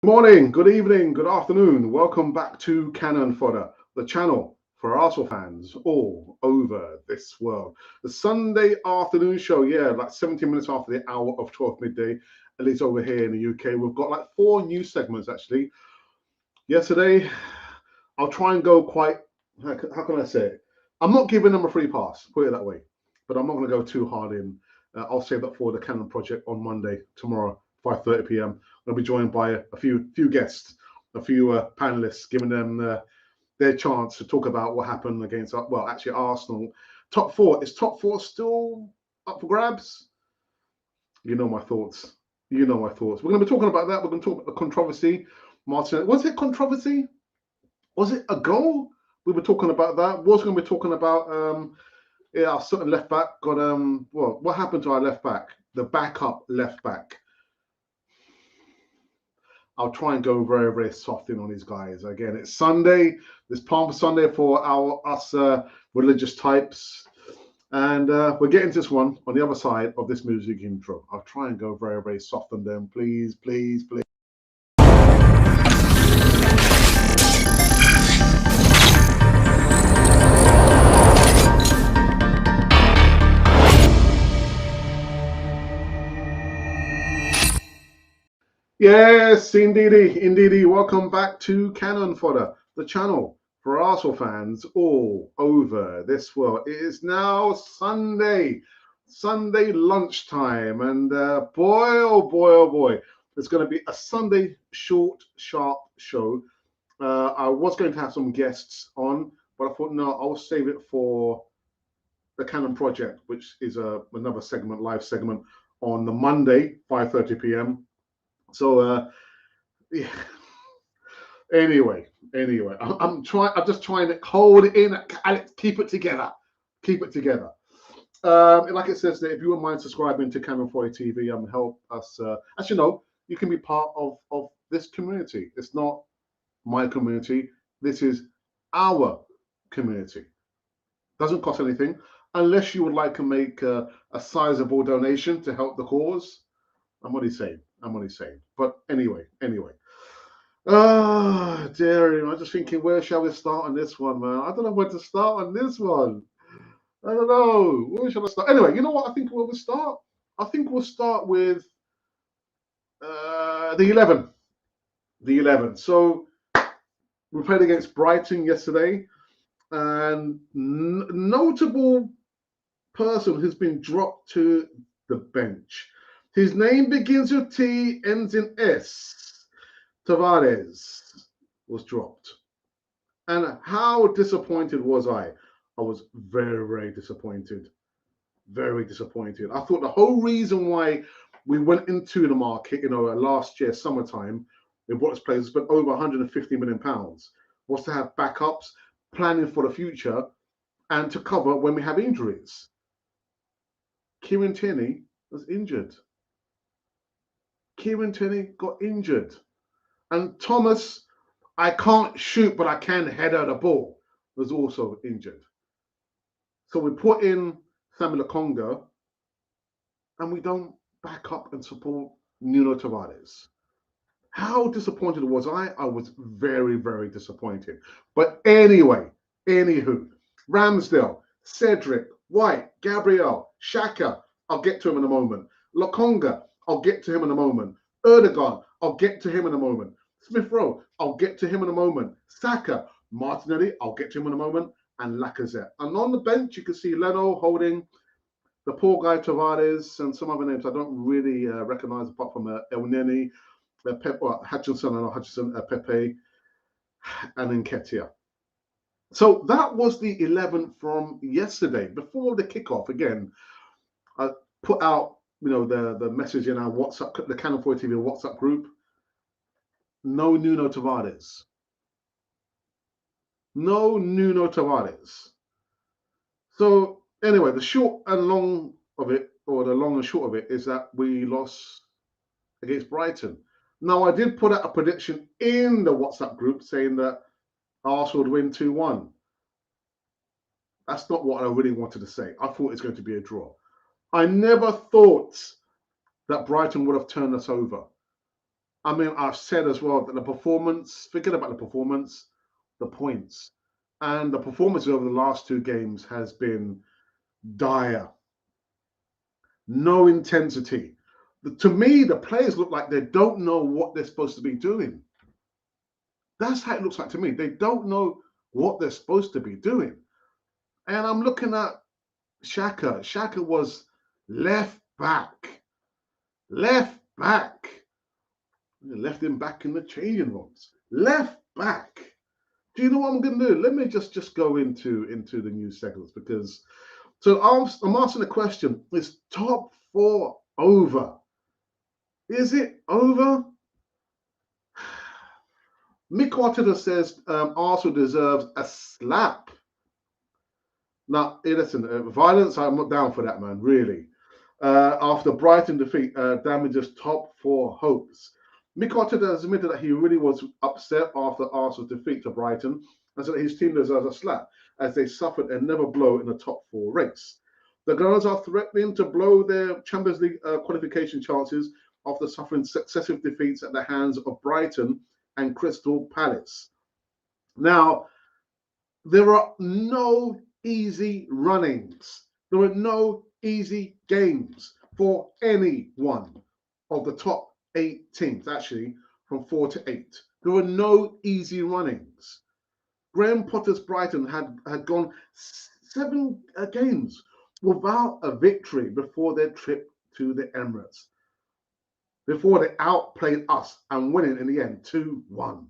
Good morning, good evening, good afternoon. Welcome back to Cannon Fodder, the channel for Arsenal fans all over this world. The Sunday afternoon show, yeah, like 17 minutes after the hour of 12 midday, at least over here in the UK. We've got like 4 news segments actually. Yesterday, I'll try and go quite, how can I say it? I'm not giving them a free pass, put it that way, but I'm not going to go too hard in. I'll save that for the Cannon Project on Monday, tomorrow, 5:30 p.m. I'll be joined by a few guests, a few panelists, giving them their chance to talk about what happened against, well, actually Arsenal. Top four, is top four still up for grabs? You know my thoughts. You know my thoughts. We're going to be talking about that. We're going to talk about the controversy. Martin, was it controversy? Was it a goal? We were talking about that. Was going to be talking about yeah, our certain left back got well, what happened to our left back? The backup left back. I'll try and go very soft in on these guys. Again, it's Sunday. It's Palm Sunday for us religious types. And we're getting to this one on the other side of this music intro. I'll try and go very soft on them. Please. Yes, indeedy. Welcome back to Cannon Fodder, the channel for Arsenal fans all over this world. It is now Sunday lunchtime, and oh boy, it's going to be a Sunday short, sharp show. I was going to have some guests on, but I thought no, I'll save it for the Cannon Project, which is another segment, live segment on the Monday, 5:30 p.m. So yeah. Anyway, I'm trying. I'm just trying to hold it in. Alex, keep it together. Keep it together. Like it says there, if you wouldn't mind subscribing to Cameron 40 TV and help us. As you know, you can be part of this community. It's not my community. This is our community. Doesn't cost anything unless you would like to make a sizable donation to help the cause. I'm only saying. But anyway. Ah, dear. I'm just thinking, where shall we start on this one, man? I don't know where to start on this one. I don't know. Where shall I start? Anyway, you know what? I think we'll start. I think we'll start with the 11. The 11. So we played against Brighton yesterday, and notable person who's been dropped to the bench. His name begins with T, ends in S. Tavares was dropped. And how disappointed was I? I was very disappointed. Very disappointed. I thought the whole reason why we went into the market, last year, summertime, in what players spent over £150 million, was to have backups, planning for the future, and to cover when we have injuries. Kieran Tierney was injured. Kieran Tierney got injured. And Thomas, I can't shoot, but I can header the ball, was also injured. So we put in Samuel Conga, and we don't back up and support Nuno Tavares. How disappointed was I? I was very disappointed. But anyway, anywho, Ramsdale, Cedric, White, Gabriel, Xhaka, I'll get to him in a moment. Lokonga, I'll get to him in a moment. Erdogan, I'll get to him in a moment. Smith Rowe, I'll get to him in a moment. Saka, Martinelli, I'll get to him in a moment. And Lacazette. And on the bench, you can see Leno holding the poor guy Tavares and some other names I don't really recognize apart from El Neni, Hutchinson, Pepe, and Nketiah. So that was the 11 from yesterday. Before the kickoff, again, I put out the message in our WhatsApp, the Cannon 4 TV WhatsApp group. No Nuno Tavares. No Nuno Tavares. So anyway, the short and long of it, or the long and short of it, is that we lost against Brighton. Now, I did put out a prediction in the WhatsApp group saying that Arsenal would win 2-1. That's not what I really wanted to say. I thought it's going to be a draw. I never thought that Brighton would have turned us over. I mean, I've said as well that the performance, forget about the performance, the points. And the performance over the last two games has been dire. No intensity. To me, the players look like they don't know what they're supposed to be doing. That's how it looks like to me. They don't know what they're supposed to be doing. And I'm looking at Shaka. Shaka was left back. Left back. Left him back in the changing rooms. Left back. Do you know what I'm going to do? Let me just go into the news segments, because so I'm asking the question: is top four over? Is it over? Mick ARTETA says Arsenal deserves a slap. Now, listen, violence, I'm not down for that, man, really. After Brighton defeat damages top four hopes. Mick ARTETA has admitted that he really was upset after Arsenal's defeat to Brighton, and said that his team deserves a slap as they suffered a never blow in the top four race. The Gunners are threatening to blow their Champions League qualification chances after suffering successive defeats at the hands of Brighton and Crystal Palace. Now, there are no easy runnings. There are no easy games for any one of the top 8 teams, actually, from 4 to 8. There were no easy runnings. Graham Potter's Brighton had gone 7 games without a victory before their trip to the Emirates, before they outplayed us and winning in the end 2-1.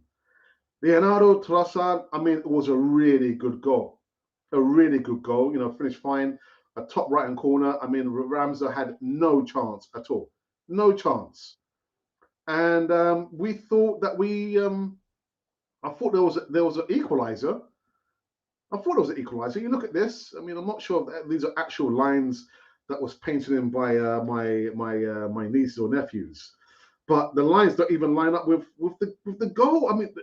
Leonardo Trossard, I mean, it was a really good goal. A really good goal, finished fine. A top right-hand corner. I mean, Ramsey had no chance at all. No chance. And we thought that I thought there was an equaliser. I thought it was an equaliser. You look at this. I mean, I'm not sure if these are actual lines that was painted in by my nieces or nephews, but the lines don't even line up with the goal. I mean,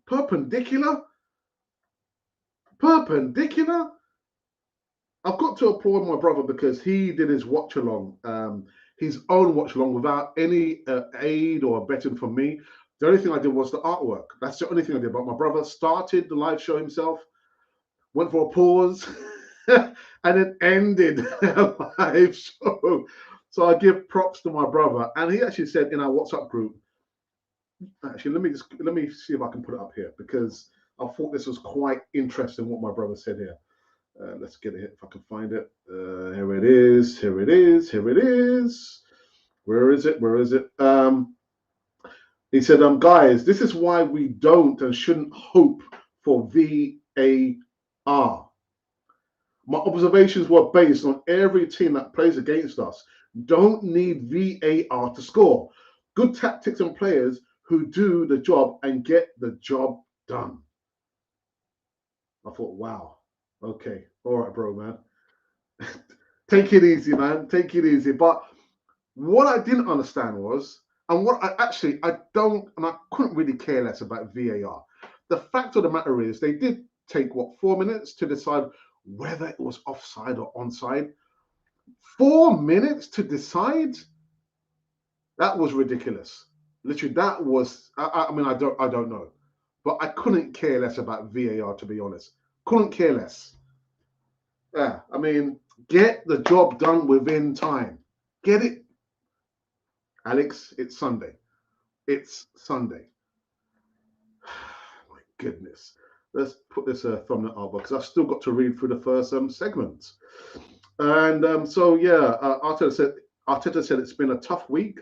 perpendicular. I've got to applaud my brother because he did his watch along, his own watch along, without any aid or betting from me. The only thing I did was the artwork. That's the only thing I did. But my brother started the live show himself, went for a pause, and it ended the live show. So I give props to my brother. And he actually said in our WhatsApp group, actually, let me see if I can put it up here, because I thought this was quite interesting what my brother said here. Let's get it if I can find it. Here it is. Here it is. Here it is. Where is it? Where is it? He said, guys, this is why we don't and shouldn't hope for VAR. My observations were based on every team that plays against us. Don't need VAR to score. Good tactics and players who do the job and get the job done. I thought, wow. Okay, all right, bro, man. Take it easy, man. Take it easy. But what I didn't understand was, and what I don't, and I couldn't really care less about VAR. The fact of the matter is, they did take 4 minutes to decide whether it was offside or onside. 4 minutes to decide? That was ridiculous. Literally, that was. I mean, I don't know, but I couldn't care less about VAR, to be honest. Couldn't care less. Yeah, I mean, get the job done within time. Get it, Alex. It's Sunday. It's Sunday. My goodness. Let's put this thumbnail up because I've still got to read through the first segment. And so yeah, Arteta said it's been a tough week,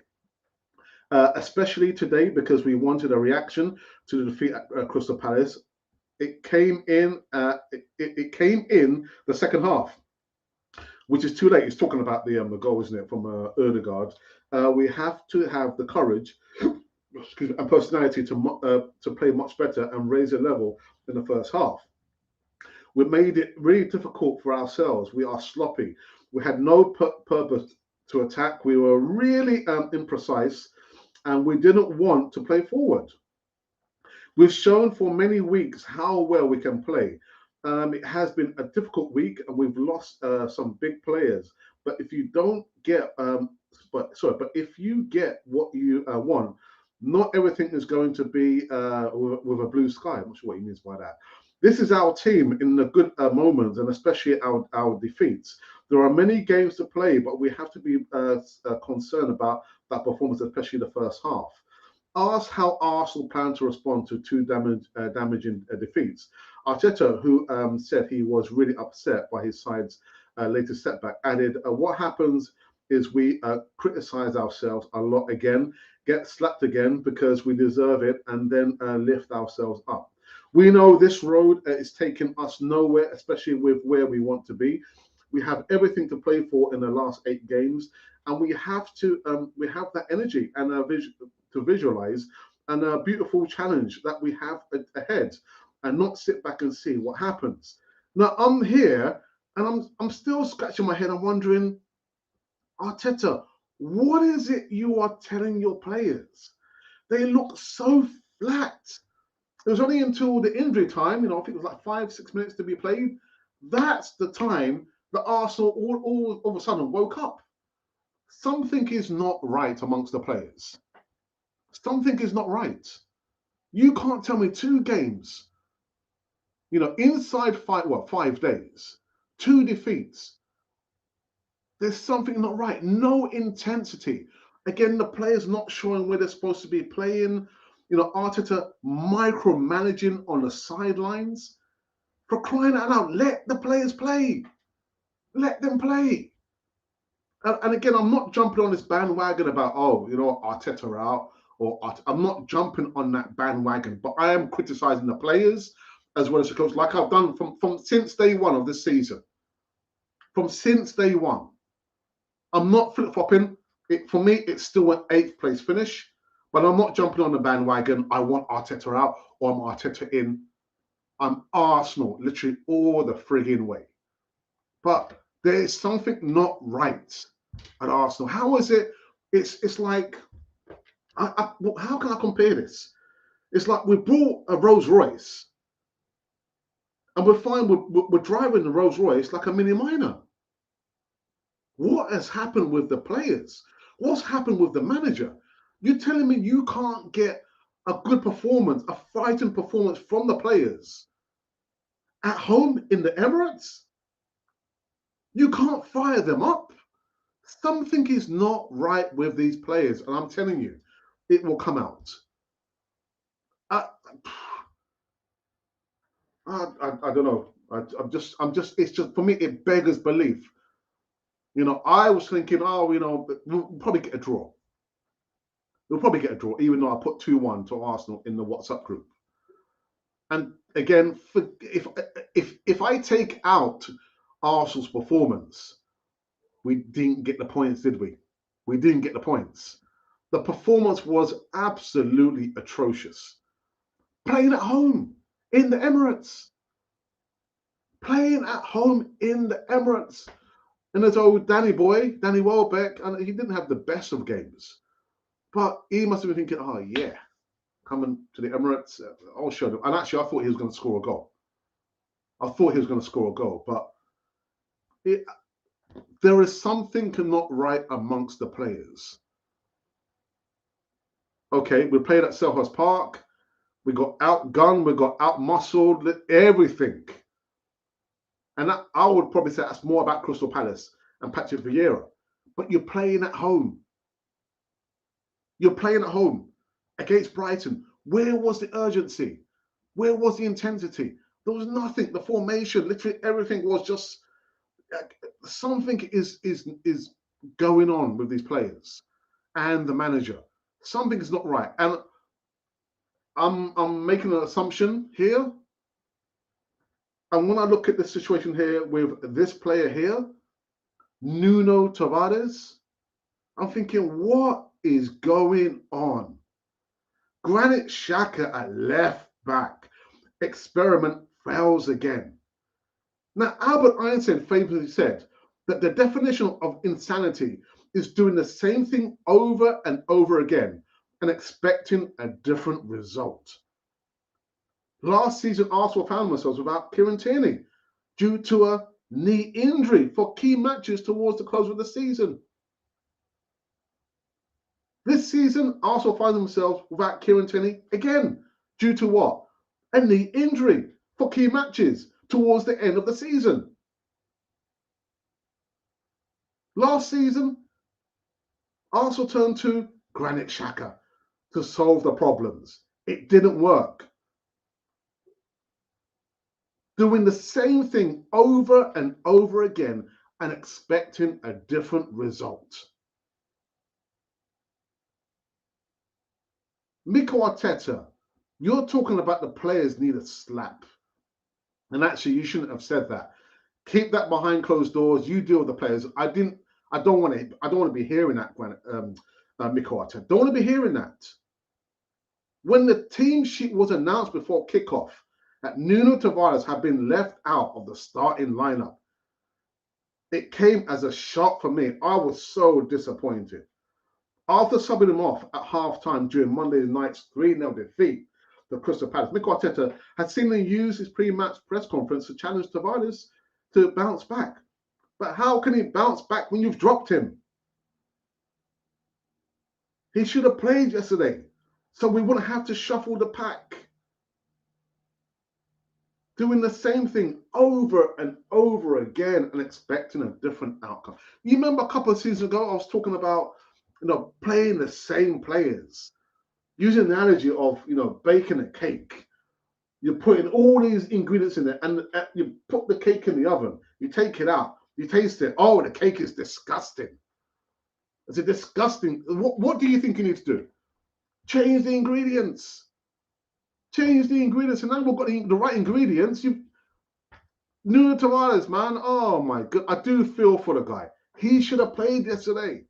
especially today because we wanted a reaction to the defeat at Crystal Palace. It came in. It came in the second half, which is too late. He's talking about the goal, isn't it, from Ødegaard. We have to have the courage and personality to play much better and raise the level in the first half. We made it really difficult for ourselves. We are sloppy. We had no purpose to attack. We were really imprecise, and we didn't want to play forward. We've shown for many weeks how well we can play. It has been a difficult week, and we've lost some big players. But if you don't get, but if you get what you want, Not everything is going to be with a blue sky. I'm not sure what he means by that. This is our team in the good moments, and especially our defeats. There are many games to play, but we have to be concerned about that performance, especially the first half. Asked how Arsenal plan to respond to two damaging defeats. Arteta, who said he was really upset by his side's latest setback, added, "What happens is we criticize ourselves a lot again, get slapped again because we deserve it, and then lift ourselves up. We know this road is taking us nowhere, especially with where we want to be. We have everything to play for in the last 8 games, and we have that energy and to visualize and a beautiful challenge that we have ahead, and not sit back and see what happens." Now I'm here and I'm still scratching my head. I'm wondering, Arteta, what is it you are telling your players? They look so flat. It was only until the injury time, I think it was like 5-6 minutes to be played. That's the time that Arsenal all of a sudden woke up. Something is not right amongst the players. Something is not right. You can't tell me 2 games, inside 5 days, 2 defeats. There's something not right. No intensity. Again, the players not showing where they're supposed to be playing. Arteta micromanaging on the sidelines. For crying out loud, let the players play. Let them play. And again, I'm not jumping on this bandwagon about, Arteta out, I'm not jumping on that bandwagon, but I am criticizing the players as well as the coach, like I've done from since day one of this season. From since day one. I'm not flip-flopping. For me, it's still an 8th place finish, but I'm not jumping on the bandwagon. I want Arteta out or I'm Arteta in. I'm Arsenal, literally all the frigging way. But there is something not right at Arsenal. How is it? It's like, how can I compare this? It's like we brought a Rolls Royce and we're fine. We're driving the Rolls Royce like a mini minor. What has happened with the players? What's happened with the manager? You're telling me you can't get a good performance, a fighting performance from the players at home in the Emirates? You can't fire them up. Something is not right with these players, and I'm telling you, it will come out. I don't know. It's just, for me, it beggars belief. I was thinking, we'll probably get a draw. We'll probably get a draw, even though I put 2-1 to Arsenal in the WhatsApp group. And again, if I take out Arsenal's performance, we didn't get the points, did we? We didn't get the points. The performance was absolutely atrocious. Playing at home in the Emirates. Playing at home in the Emirates. And there's old Danny Welbeck, and he didn't have the best of games. But he must have been thinking, oh yeah, coming to the Emirates, I'll show them. And actually, I thought he was going to score a goal. But there is something not right amongst the players. Okay, we played at Selhurst Park. We got outgunned. We got outmuscled. Everything. And that, I would probably say that's more about Crystal Palace and Patrick Vieira. But you're playing at home. You're playing at home against Brighton. Where was the urgency? Where was the intensity? There was nothing. The formation, literally everything was just, something is going on with these players and the manager. Something is not right. And I'm making an assumption here. And when I look at the situation here with this player here, Nuno Tavares, I'm thinking, what is going on? Granit Xhaka at left back. Experiment fails again. Now, Albert Einstein famously said that the definition of insanity is doing the same thing over and over again and expecting a different result. Last season, Arsenal found themselves without Kieran Tierney due to a knee injury for key matches towards the close of the season. This season, Arsenal find themselves without Kieran Tierney again, due to what? A knee injury for key matches towards the end of the season. Last season, Arsenal turned to Granit Xhaka to solve the problems. It didn't work. Doing the same thing over and over again and expecting a different result. Mikel Arteta, you're talking about the players need a slap. And actually, you shouldn't have said that. Keep that behind closed doors. You deal with the players. I don't want to be hearing that, Mikel Arteta. Don't want to be hearing that. When the team sheet was announced before kickoff, that Nuno Tavares had been left out of the starting lineup, it came as a shock for me. I was so disappointed. After subbing him off at halftime during Monday night's 3-0 defeat to Crystal Palace, Mikel Arteta had seemingly used his pre-match press conference to challenge Tavares to bounce back. But how can he bounce back when you've dropped him? He should have played yesterday, so we wouldn't have to shuffle the pack. Doing the same thing over and over again and expecting a different outcome. You remember a couple of seasons ago, I was talking about, playing the same players, using the analogy of, baking a cake. You're putting all these ingredients in there and you put the cake in the oven. You take it out. You taste it. Oh, the cake is disgusting. It's a disgusting. What do you think you need to do? Change the ingredients. Change the ingredients. And now we've got the right ingredients. Nuno Tavares, man. Oh my God. I do feel for the guy. He should have played yesterday.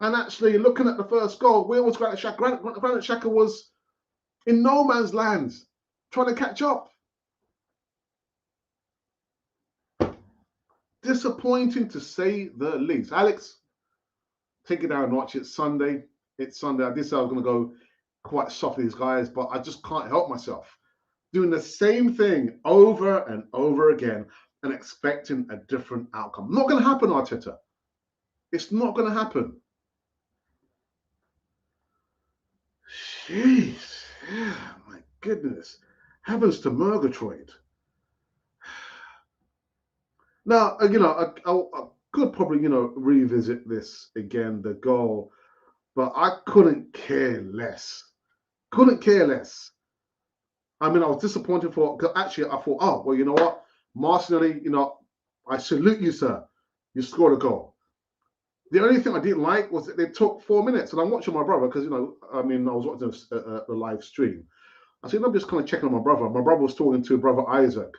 And actually, looking at the first goal, where was Granit Xhaka? Granit Xhaka was in no man's land, trying to catch up. Disappointing to say the least. Alex, take it down and watch it. Sunday. It's Sunday. I did say I was going to go quite soft with these guys, but I just can't help myself. Doing the same thing over and over again and expecting a different outcome. Not going to happen, Arteta. It's not going to happen. Jeez. Yeah, my goodness. Heavens to Murgatroyd. Now, I could probably, revisit this again, the goal, but I couldn't care less. Couldn't care less. I mean, I was disappointed because actually I thought, oh, well, you know what? Martinelli, I salute you, sir. You scored a goal. The only thing I didn't like was that they took 4 minutes. And I'm watching my brother because, I was watching the live stream. I said, I'm just kind of checking on my brother. My brother was talking to brother Isaac.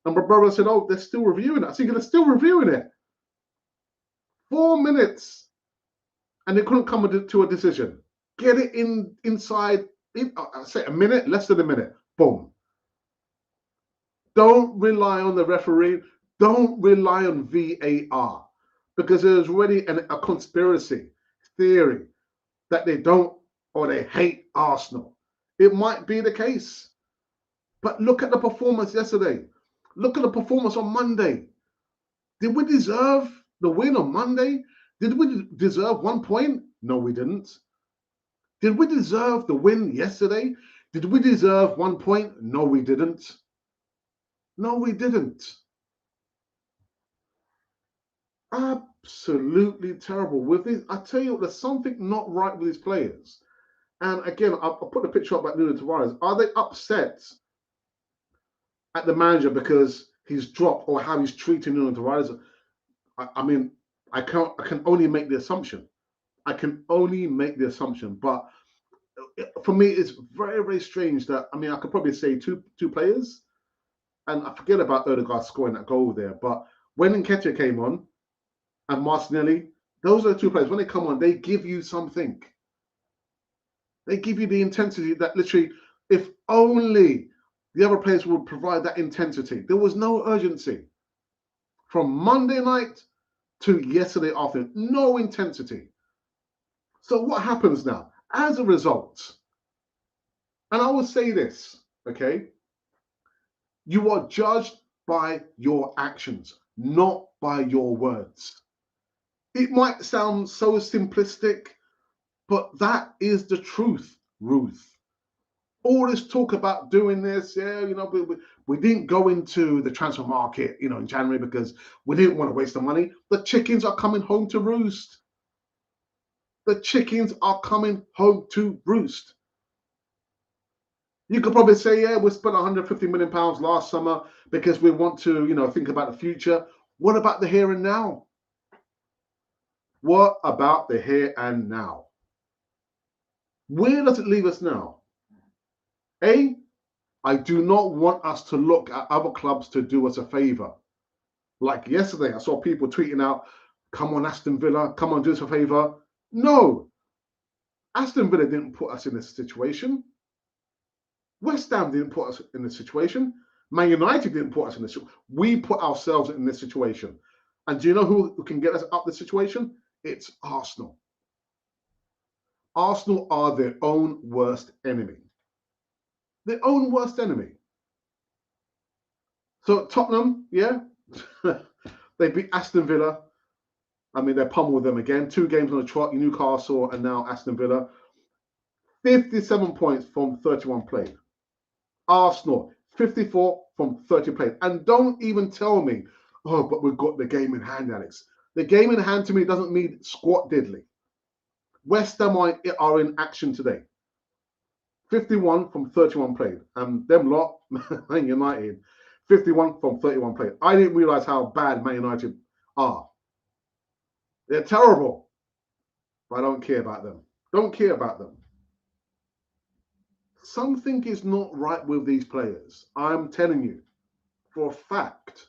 And my brother said, oh, they're still reviewing it. I said, they're still reviewing it. 4 minutes. And they couldn't come to a decision. Get it inside, I say a minute, less than a minute. Boom. Don't rely on the referee. Don't rely on VAR. Because there's already a conspiracy theory that they don't or they hate Arsenal. It might be the case. But look at the performance yesterday. Look at the performance on Monday. Did we deserve the win on Monday? Did we deserve 1 point? No, we didn't. Did we deserve the win yesterday? Did we deserve 1 point? No, we didn't. No, we didn't. Absolutely terrible. With this, I tell you, there's something not right with these players. And again, I'll put the picture up about Nuno Tavares. Are they upset at the manager because he's dropped or how he's treating Nuno Tavares? I mean, I can only make the assumption. I can only make the assumption. But for me, it's very, very strange that, I could probably say two players. And I forget about Odegaard scoring that goal there. But when Nketiah came on and Martinelli, those are the two players. When they come on, they give you something. They give you the intensity that literally, if only the other players would provide that intensity. There was no urgency. From Monday night to yesterday afternoon, no intensity. So what happens now? As a result, and I will say this, okay? You are judged by your actions, not by your words. It might sound so simplistic, But that is the truth, Ruth. All this talk about doing this, yeah, we didn't go into the transfer market, in January because we didn't want to waste the money. The chickens are coming home to roost. The chickens are coming home to roost. You could probably say, yeah, we spent 150 million pounds last summer because we want to, think about the future. What about the here and now? What about the here and now? Where does it leave us now? I do not want us to look at other clubs to do us a favour. Like yesterday, I saw people tweeting out, come on, Aston Villa, come on, do us a favour. No, Aston Villa didn't put us in this situation. West Ham didn't put us in this situation. Man United didn't put us in this situation. We put ourselves in this situation. And do you know who can get us out of this situation? It's Arsenal. Arsenal are their own worst enemy. Their own worst enemy. So Tottenham, yeah, they beat Aston Villa. I mean, they pummeled them again. 2 games on the trot, Newcastle and now Aston Villa. 57 points from 31 played. Arsenal, 54 from 30 played. And don't even tell me, oh, but we've got the game in hand, Alex. The game in hand to me doesn't mean squat diddly. West Ham are in action today. 51 from 31 played. And them lot, Man United, 51 from 31 played. I didn't realise how bad Man United are. They're terrible. But I don't care about them. Don't care about them. Something is not right with these players. I'm telling you, for a fact.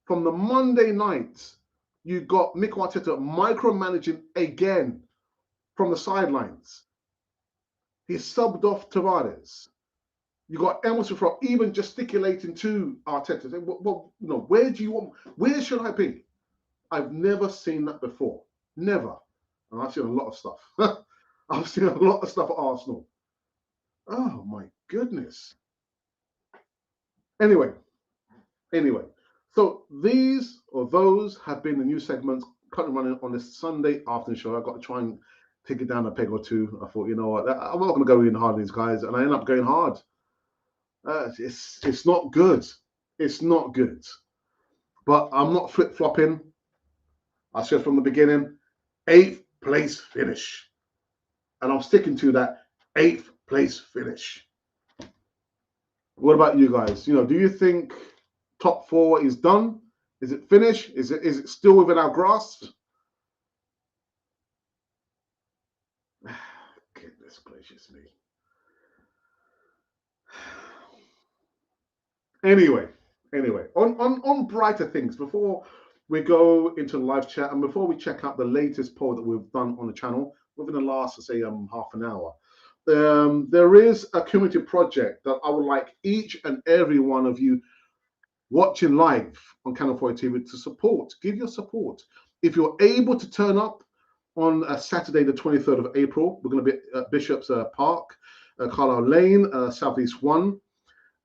From the Monday nights, you got Mikel Arteta micromanaging again from the sidelines. He subbed off Tavares. You got Emerson from even gesticulating to Arteta. Saying, well, where do you want? Where should I be? I've never seen that before. Never. And I've seen a lot of stuff. I've seen a lot of stuff at Arsenal. Oh my goodness. Anyway. So these or those have been the new segments currently running on this Sunday afternoon show. I've got to try and take it down a peg or two. I thought, you know what, I'm not going to go in hard on these guys, and I end up going hard. It's not good. It's not good. But I'm not flip-flopping. I said from the beginning, 8th place finish. And I'm sticking to that 8th place finish. What about you guys? Do you think top 4 is done? Is it finished? Is it still within our grasp? Goodness gracious me. Anyway, on brighter things, before we go into the live chat and before we check out the latest poll that we've done on the channel within the last, say, half an hour, there is a community project that I would like each and every one of you watching live on Canal 4 TV to support. Give your support. If you're able to turn up on Saturday, the 23rd of April, we're going to be at Bishop's Park, Carlisle Lane, Southeast 1.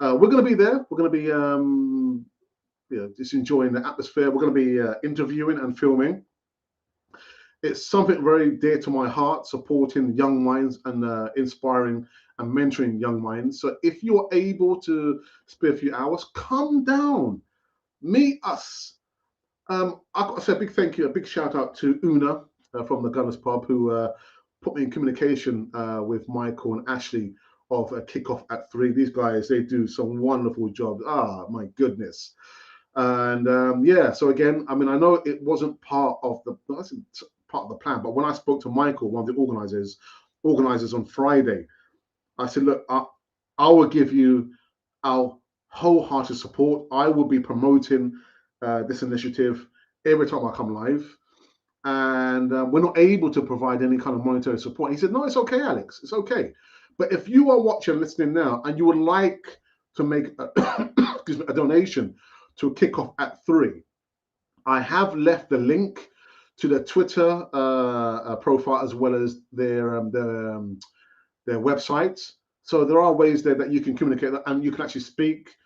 We're going to be there. We're going to be just enjoying the atmosphere. We're going to be interviewing and filming. It's something very dear to my heart, supporting young minds and inspiring and mentoring young minds. So if you're able to spare a few hours, come down, meet us. I've got to say a big thank you, a big shout out to Una from the Gunners Pub, who put me in communication with Michael and Ashley of Kickoff at 3. These guys, they do some wonderful jobs. My goodness. And so again, I mean, I know it wasn't part of the plan, but when I spoke to Michael, one of the organizers on Friday, I said, look, I will give you our wholehearted support. I will be promoting this initiative every time I come live. And we're not able to provide any kind of monetary support. He said, no, it's okay, Alex. It's okay. But if you are watching, listening now, and you would like to make a donation to Kickoff at 3, I have left the link to their Twitter profile as well as their websites. So there are ways there that you can communicate and you can actually speak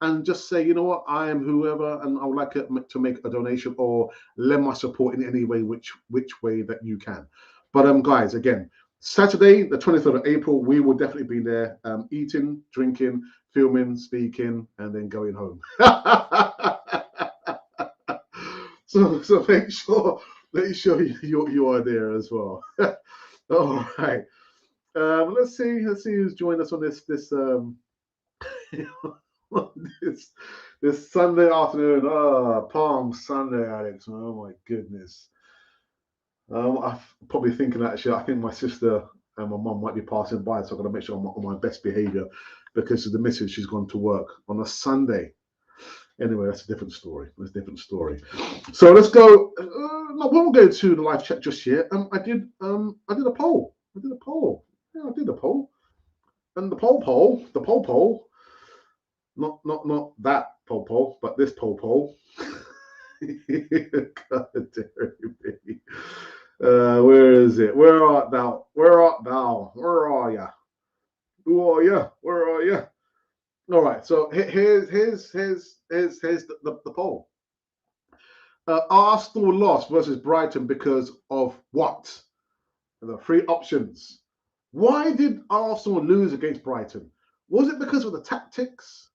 and just say, you know what, I am whoever, and I would like to make a donation or lend my support in any way, which way that you can. But guys, again, Saturday, the 23rd of April, we will definitely be there, eating, drinking, filming, speaking, and then going home. So make sure you are there as well. All right. Let's see who's joined us on this this Sunday afternoon. Palm Sunday, Alex. Oh my goodness. I'm probably thinking actually, I think my sister and my mum might be passing by, so I've got to make sure I'm on my best behaviour because of the missus. She's gone to work on a Sunday. Anyway, that's a different story. So let's go. No, we won't go to the live chat just yet. I did a poll. Yeah, I did a poll. And the poll. Not that poll, but this poll. God, baby. Where is it? Where art thou? Where art thou? Where are ya? Who are ya? Where are ya? All right. So here's the poll. Arsenal lost versus Brighton because of what? The three options. Why did Arsenal lose against Brighton? Was it because of the tactics?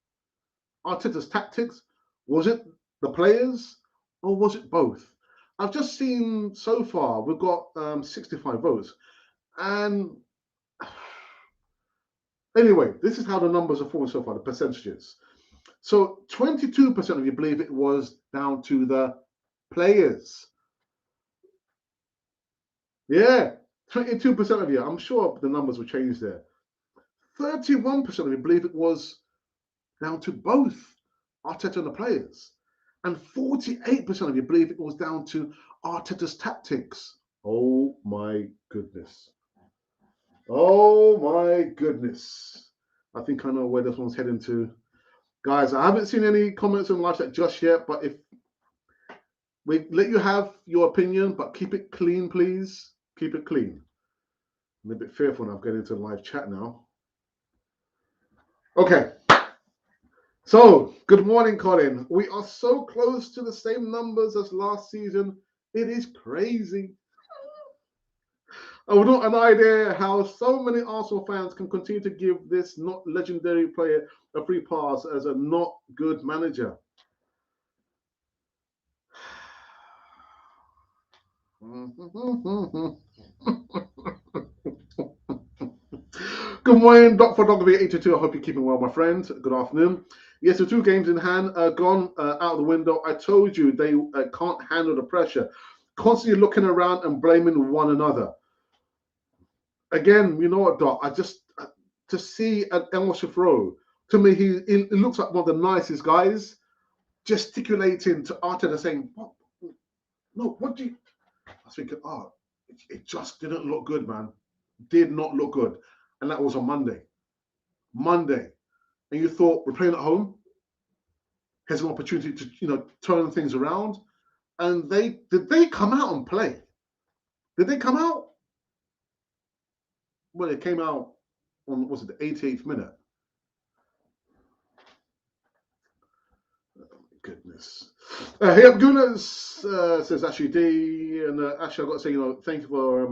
Arteta's tactics? Was it the players? Or was it both? I've just seen so far, we've got 65 votes. And anyway, this is how the numbers are falling so far, the percentages. So 22% of you believe it was down to the players. Yeah, 22% of you. I'm sure the numbers will change there. 31% of you believe it was down to both Arteta and the players. And 48% of you believe it was down to Arteta's tactics. Oh my goodness. Oh my goodness. I think I know where this one's heading to. Guys, I haven't seen any comments on live chat just yet, but if we let you have your opinion, but keep it clean, please. Keep it clean. I'm a bit fearful now of getting into the live chat now. Okay. So, good morning, Colin. We are so close to the same numbers as last season. It is crazy. I would not an idea how so many Arsenal fans can continue to give this not legendary player a free pass as a not good manager. Good morning, Doc Photography 82. I hope you're keeping well, my friend. Good afternoon. Yes, the two games in hand are gone out the window. I told you they can't handle the pressure. Constantly looking around and blaming one another. Again, you know what, Doc? To see an El Shafro, to me, he looks like one of the nicest guys, gesticulating to Arteta saying, "What? No, what do you?" I was thinking, it just didn't look good, man. Did not look good. And that was on Monday. And you thought, we're playing at home. Here's an opportunity to, turn things around. And did they come out and play? Did they come out? Well, it came out on, was it the 88th minute? Oh, my goodness. Hey up, Gunas, says Ashley D. And Ashley, I've got to say, thank you for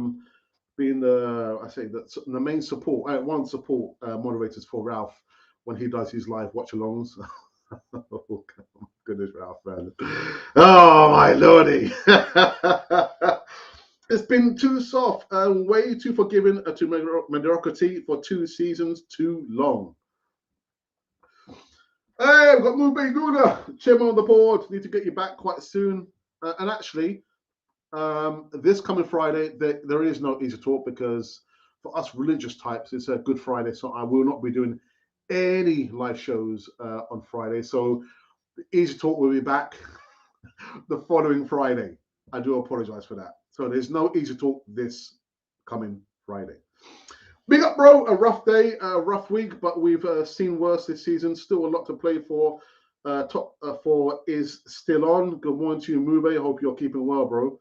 being the main support, one support moderators for Ralph when he does his live watch-alongs. Oh, goodness, Ralph, man. Oh, my lordy. It's been too soft and way too forgiving to mediocrity for 2 seasons too long. Hey, we've got Mube Guna, chairman of the board. Need to get you back quite soon. And actually, this coming Friday, there is no Easy Talk because for us religious types, it's a Good Friday. So I will not be doing any live shows on Friday. So Easy Talk will be back the following Friday. I do apologize for that. So there's no Easy Talk this coming Friday. Big up, bro. A rough day, a rough week, but we've seen worse this season. Still a lot to play for. Top 4 is still on. Good morning to you, Mube. Hope you're keeping well, bro.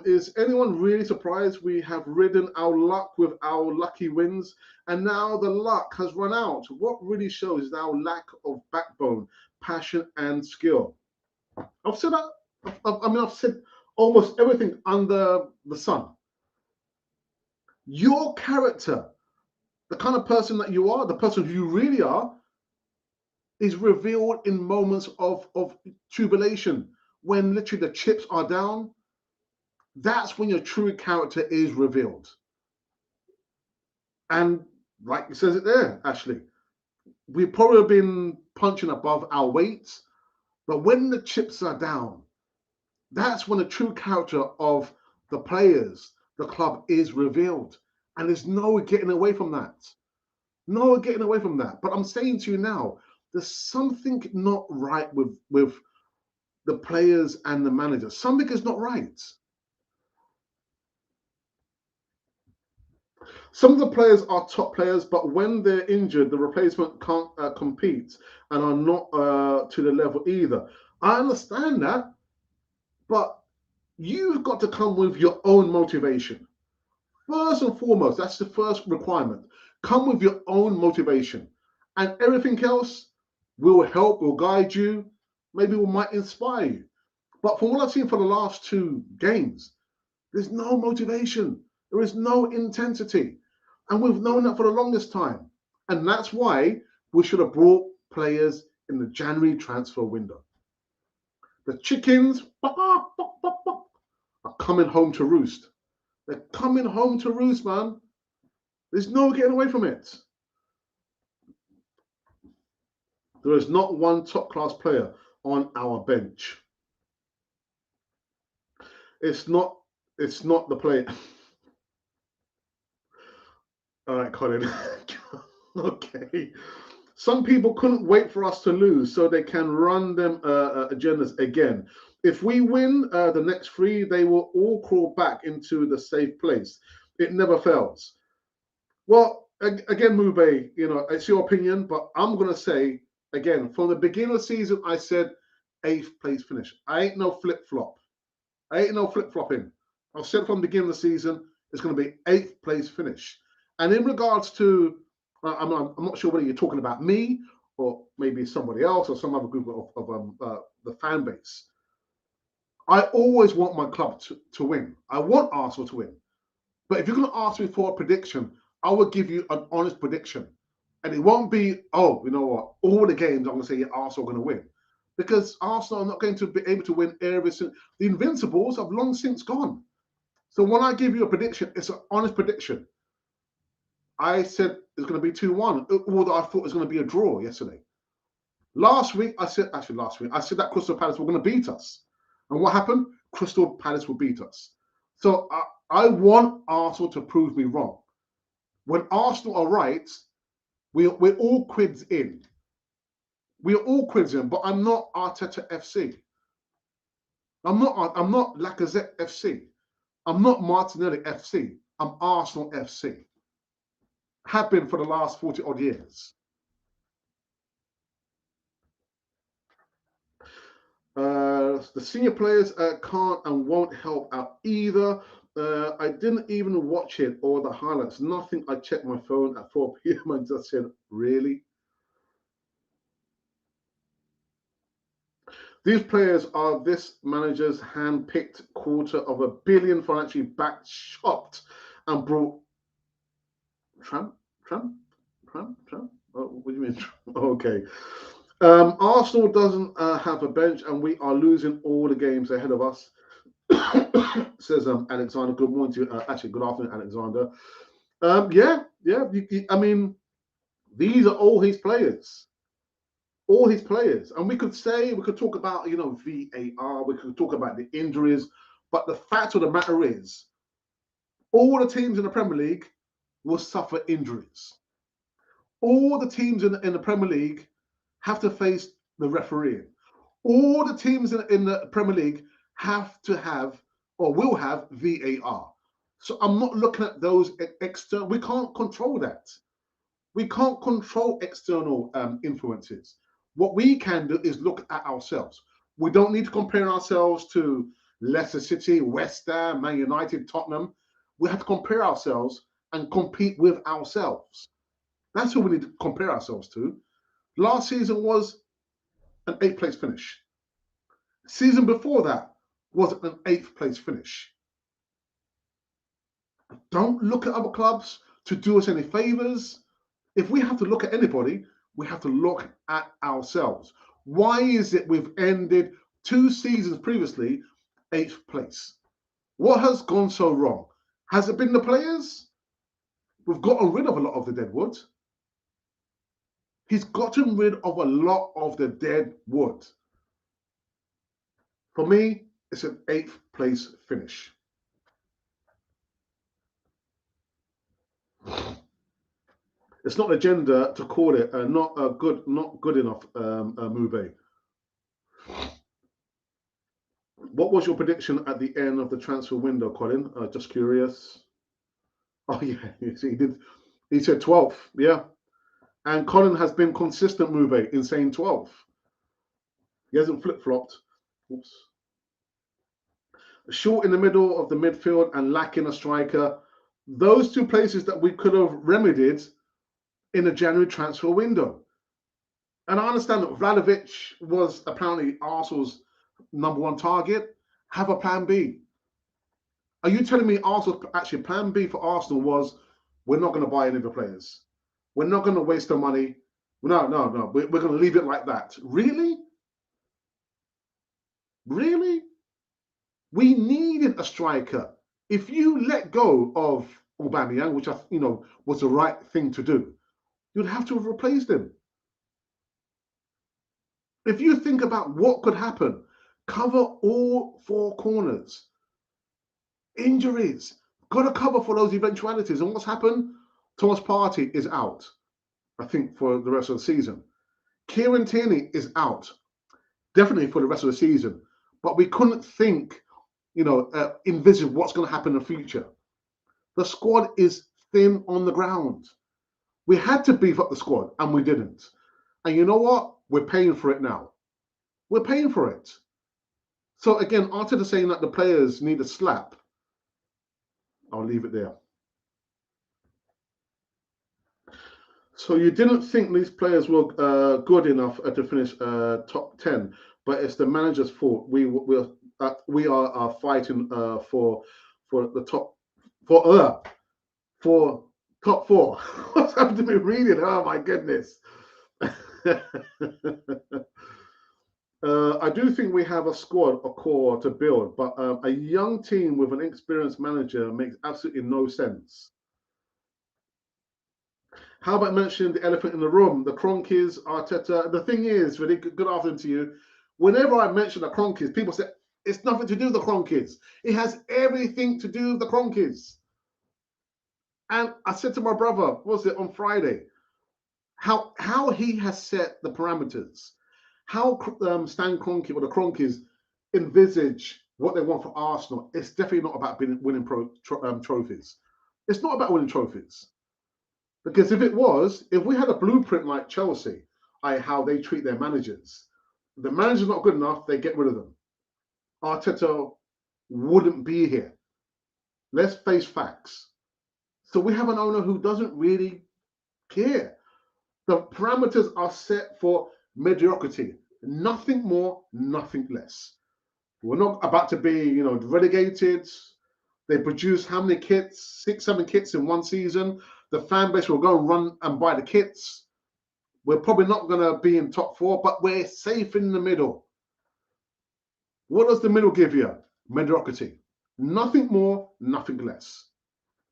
Is anyone really surprised we have ridden our luck with our lucky wins and now the luck has run out? What really shows is our lack of backbone, passion, and skill. I've said that. I've said almost everything under the sun. Your character, the kind of person that you are, the person who you really are, is revealed in moments of tribulation, when literally the chips are down. That's when your true character is revealed. And like it says it there, Ashley, we've probably been punching above our weight, but when the chips are down, that's when the true character of the players, the club, is revealed. And there's no getting away from that. No getting away from that. But I'm saying to you now, there's something not right with the players and the managers. Something is not right. Some of the players are top players, but when they're injured, the replacement can't compete and are not to the level either. I understand that, but you've got to come with your own motivation. First and foremost, that's the first requirement. Come with your own motivation, and everything else will help, will guide you, maybe will might inspire you. But from what I've seen for the last two games, there's no motivation. There is no intensity. And we've known that for the longest time. And that's why we should have brought players in the January transfer window. The chickens are coming home to roost. They're coming home to roost, man. There's no getting away from it. There is not one top-class player on our bench. It's not the player. All right, Colin. Okay. Some people couldn't wait for us to lose so they can run them agendas again. If we win the next three, they will all crawl back into the safe place. It never fails. Well, again, Mube, it's your opinion, but I'm going to say, again, from the beginning of the season, I said 8th place finish. I ain't no flip-flop. I ain't no flip-flopping. I've said from the beginning of the season, it's going to be 8th place finish. And in regards to, I'm not sure whether you're talking about me or maybe somebody else or some other group of the fan base. I always want my club to win. I want Arsenal to win. But if you're going to ask me for a prediction, I will give you an honest prediction. And it won't be, oh, you know what, all the games I'm going to say, yeah, Arsenal are going to win. Because Arsenal are not going to be able to win every single. The Invincibles have long since gone. So when I give you a prediction, it's an honest prediction. I said it's going to be 2-1, although I thought it was going to be a draw yesterday. Last week, I said that Crystal Palace were going to beat us. And what happened? Crystal Palace will beat us. So I want Arsenal to prove me wrong. When Arsenal are right, we're all quids in. We're all quids in, but I'm not Arteta FC. I'm not Lacazette FC. I'm not Martinelli FC. I'm Arsenal FC. Have been for the last 40 odd years. The senior players can't and won't help out either. I didn't even watch it or the highlights. Nothing. I checked my phone at 4 p.m. and just said, really? These players are this manager's hand-picked $250 million financially backed, shopped and brought. Trump? Oh, what do you mean? Okay. Arsenal doesn't have a bench, and we are losing all the games ahead of us. Says Alexander. Good morning to you. Actually, good afternoon, Alexander. I mean, these are all his players. All his players. And we could talk about, VAR, we could talk about the injuries, but the fact of the matter is, all the teams in the Premier League will suffer injuries. All the teams in the Premier League have to face the refereeing. All the teams in the Premier League have to have or will have VAR. So I'm not looking at those external. We can't control that. We can't control external influences. What we can do is look at ourselves. We don't need to compare ourselves to Leicester City, West Ham, Man United, Tottenham. We have to compare ourselves and compete with ourselves. That's who we need to compare ourselves to. Last season was an 8th place finish. Season before that was an 8th place finish. Don't look at other clubs to do us any favors. If we have to look at anybody, we have to look at ourselves. Why is it we've ended 2 seasons previously 8th place? What has gone so wrong? Has it been the players? We've gotten rid of a lot of the dead wood. He's gotten rid of a lot of the dead wood. For me, it's an 8th place finish. It's not agenda to call it not good enough, Mube. What was your prediction at the end of the transfer window, Colin? Just curious. Oh yeah, he did. He said 12th, yeah. And Colin has been consistent, Mube, in saying 12th. He hasn't flip-flopped. Oops. Short in the middle of the midfield and lacking a striker. Those two places that we could have remedied in the January transfer window. And I understand that Vlahovic was apparently Arsenal's #1 target. Have a plan B. Are you telling me Arsenal actually plan B for Arsenal was we're not going to buy any of the players? We're not going to waste the money. No. We're going to leave it like that. Really? Really? We needed a striker. If you let go of Aubameyang, which was the right thing to do, you'd have to have replaced him. If you think about what could happen, cover all 4 corners. Injuries. Got to cover for those eventualities. And what's happened? Thomas Partey is out, I think, for the rest of the season. Kieran Tierney is out, definitely for the rest of the season. But we couldn't think, envision what's going to happen in the future. The squad is thin on the ground. We had to beef up the squad, and we didn't. And you know what? We're paying for it now. We're paying for it. So again, Arteta saying that the players need a slap, I'll leave it there. So you didn't think these players were good enough to finish top 10, but it's the manager's fault. We are fighting for the top for top 4. What's happened to me reading? Oh my goodness. I do think we have a core to build, but a young team with an experienced manager makes absolutely no sense. How about mentioning the elephant in the room, the Cronkies, Arteta? The thing is, really good afternoon to you. Whenever I mention the Cronkies, people say it's nothing to do with the Cronkies. It has everything to do with the Cronkies. And I said to my brother, what was it, on Friday, how he has set the parameters, how Stan Kroenke or the Cronkies envisage what they want for Arsenal. It's definitely not about winning trophies. It's not about winning trophies. Because if we had a blueprint like Chelsea, how they treat their managers, the manager's not good enough, they get rid of them. Arteta wouldn't be here. Let's face facts. So we have an owner who doesn't really care. The parameters are set for mediocrity. Nothing more, nothing less. We're not about to be, relegated. They produce how many kits? 6, 7 kits in one season. The fan base will go and run and buy the kits. We're probably not going to be in top 4, but we're safe in the middle. What does the middle give you? Mediocrity. Nothing more, nothing less.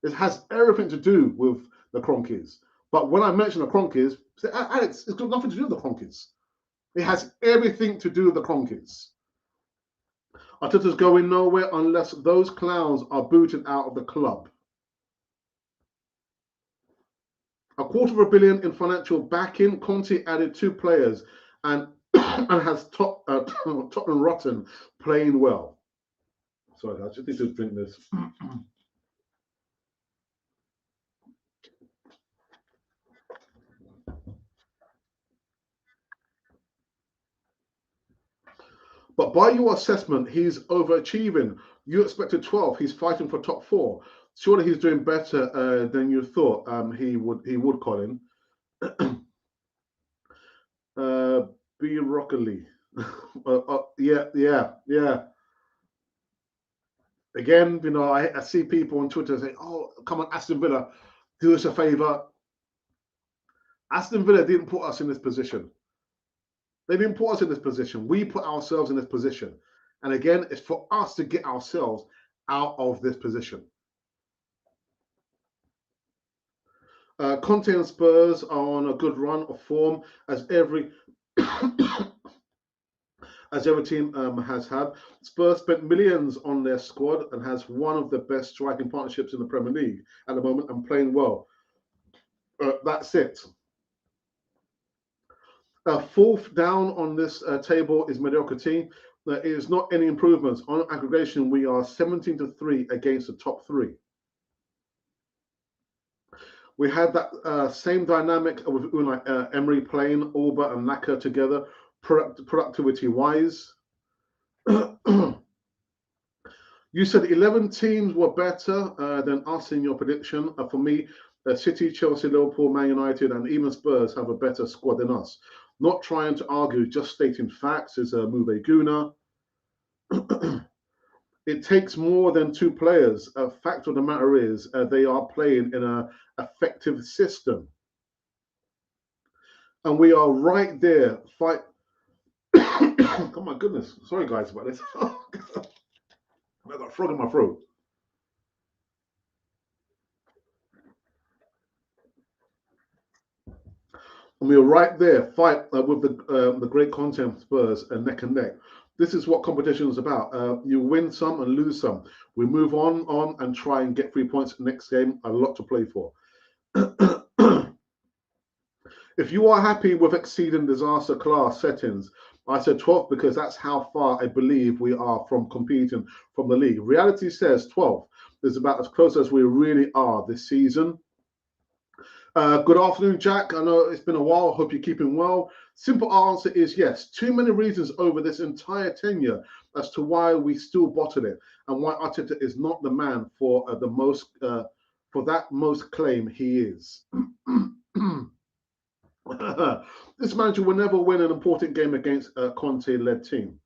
It has everything to do with the Cronkies. But when I mention the Cronkies, say, Alex, it's got nothing to do with the Cronkies. It has everything to do with the Cronkies. Arteta's going nowhere unless those clowns are booted out of the club. $250 million in financial backing. Conte added 2 players and has Tottenham rotten playing well. Sorry, I just need to drink this. But by your assessment, he's overachieving. You expected 12. He's fighting for top 4. Surely he's doing better than you thought he would, Colin. B. Broccoli. Yeah. Again, you know, I see people on Twitter say, "Oh, come on, Aston Villa, do us a favour." Aston Villa didn't put us in this position. They didn't put us in this position. We put ourselves in this position. And again, it's for us to get ourselves out of this position. Conte and Spurs are on a good run of form as every as every team has had. Spurs spent millions on their squad and has one of the best striking partnerships in the Premier League at the moment and playing well. That's it. Fourth down on this table is mediocrity. There is not any improvements. On aggregation, we are 17-3 against the top three. We had that same dynamic with Unai Emery playing Alba and Laka together, productivity-wise. You said 11 teams were better than us in your prediction. For me, City, Chelsea, Liverpool, Man United, and even Spurs have a better squad than us. Not trying to argue, just stating facts, is Mube Guna. It takes more than two players. Fact of the matter is, they are playing in an effective system. And we are right there. Fight. Oh my goodness. Sorry, guys, about this. I got a frog in my throat. And we are right there, fight with the great content Spurs neck and neck. This is what competition is about. You win some and lose some. We move on and try and get 3 points next game. A lot to play for. If you are happy with exceeding disaster class settings, I said 12th because that's how far I believe we are from competing from the league. Reality says 12th is about as close as we really are this season. Good afternoon, Jack. I know it's been a while. Hope you're keeping well. Simple answer is yes. Too many reasons over this entire tenure as to why we still bottle it and why ARTETA is not the man for the most for that most claim he is. This manager will never win an important game against a Conte-led team.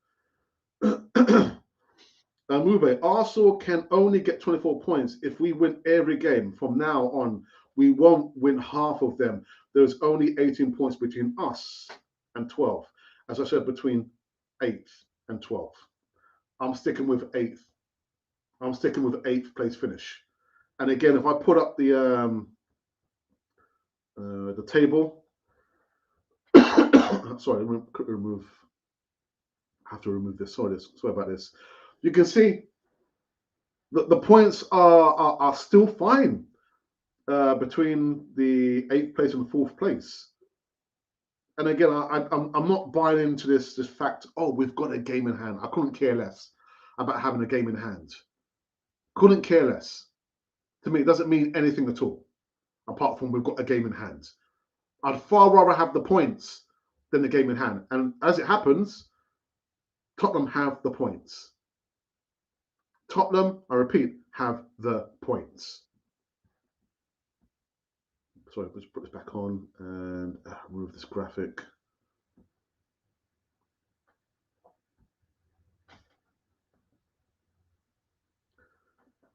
Mube, Arsenal can only get 24 points if we win every game. From now on, we won't win half of them. There's only 18 points between us and 12. As I said, between 8th and 12th. I'm sticking with 8th. I'm sticking with 8th place finish. And again, if I put up the table, sorry, remove. I have to remove this. Sorry about this. You can see that the points are still fine between the 8th place and 4th place. And again, I'm not buying into this fact. Oh, we've got a game in hand. I couldn't care less about having a game in hand. Couldn't care less. To me, it doesn't mean anything at all, apart from we've got a game in hand. I'd far rather have the points than the game in hand. And as it happens, Tottenham have the points. Tottenham, I repeat, have the points. Sorry, let's put this back on and remove this graphic.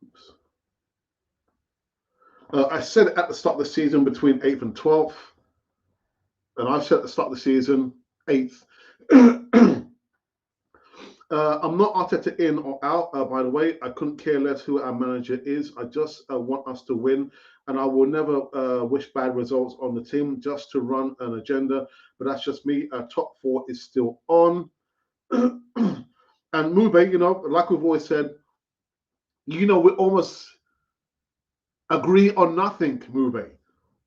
Oops. I said at the start of the season between 8th and 12th, and I've said at the start of the season 8th. I'm not Arteta in or out, by the way. I couldn't care less who our manager is. I just want us to win, and I will never wish bad results on the team just to run an agenda. But that's just me. Top 4 is still on. And Mube, you know, like we've always said, you know, we almost agree on nothing, Mube.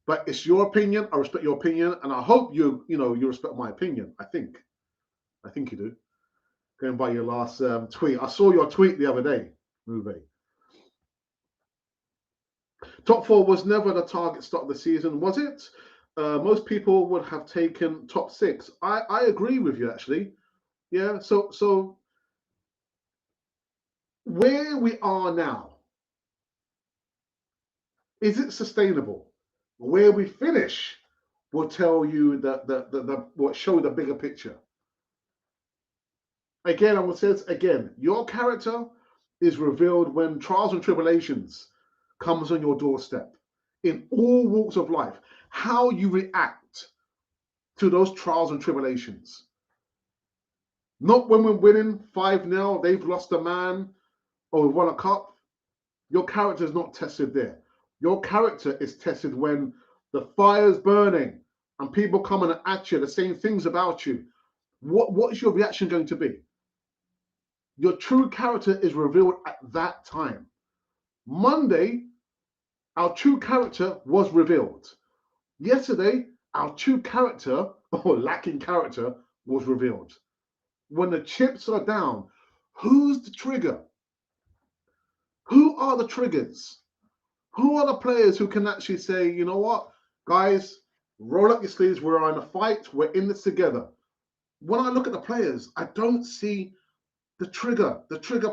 But it's your opinion. I respect your opinion, and I hope you respect my opinion. I think you do. Going by your last tweet, I saw your tweet the other day, Mube. Top 4 was never the target start of the season, was it? Most people would have taken top 6. I agree with you, actually. Yeah. So where we are now, is it sustainable? Where we finish will tell you what show the bigger picture. Again, I will say this again. Your character is revealed when trials and tribulations comes on your doorstep in all walks of life. How you react to those trials and tribulations. Not when we're winning 5-0, they've lost a man, or we've won a cup. Your character is not tested there. Your character is tested when the fire's burning and people coming at you, they're saying things about you. What is your reaction going to be? Your true character is revealed at that time. Monday, our true character was revealed. Yesterday, our true character, or lacking character, was revealed. When the chips are down, who's the trigger? Who are the triggers? Who are the players who can actually say, you know what, guys, roll up your sleeves, we're in a fight, we're in this together. When I look at the players, I don't see the trigger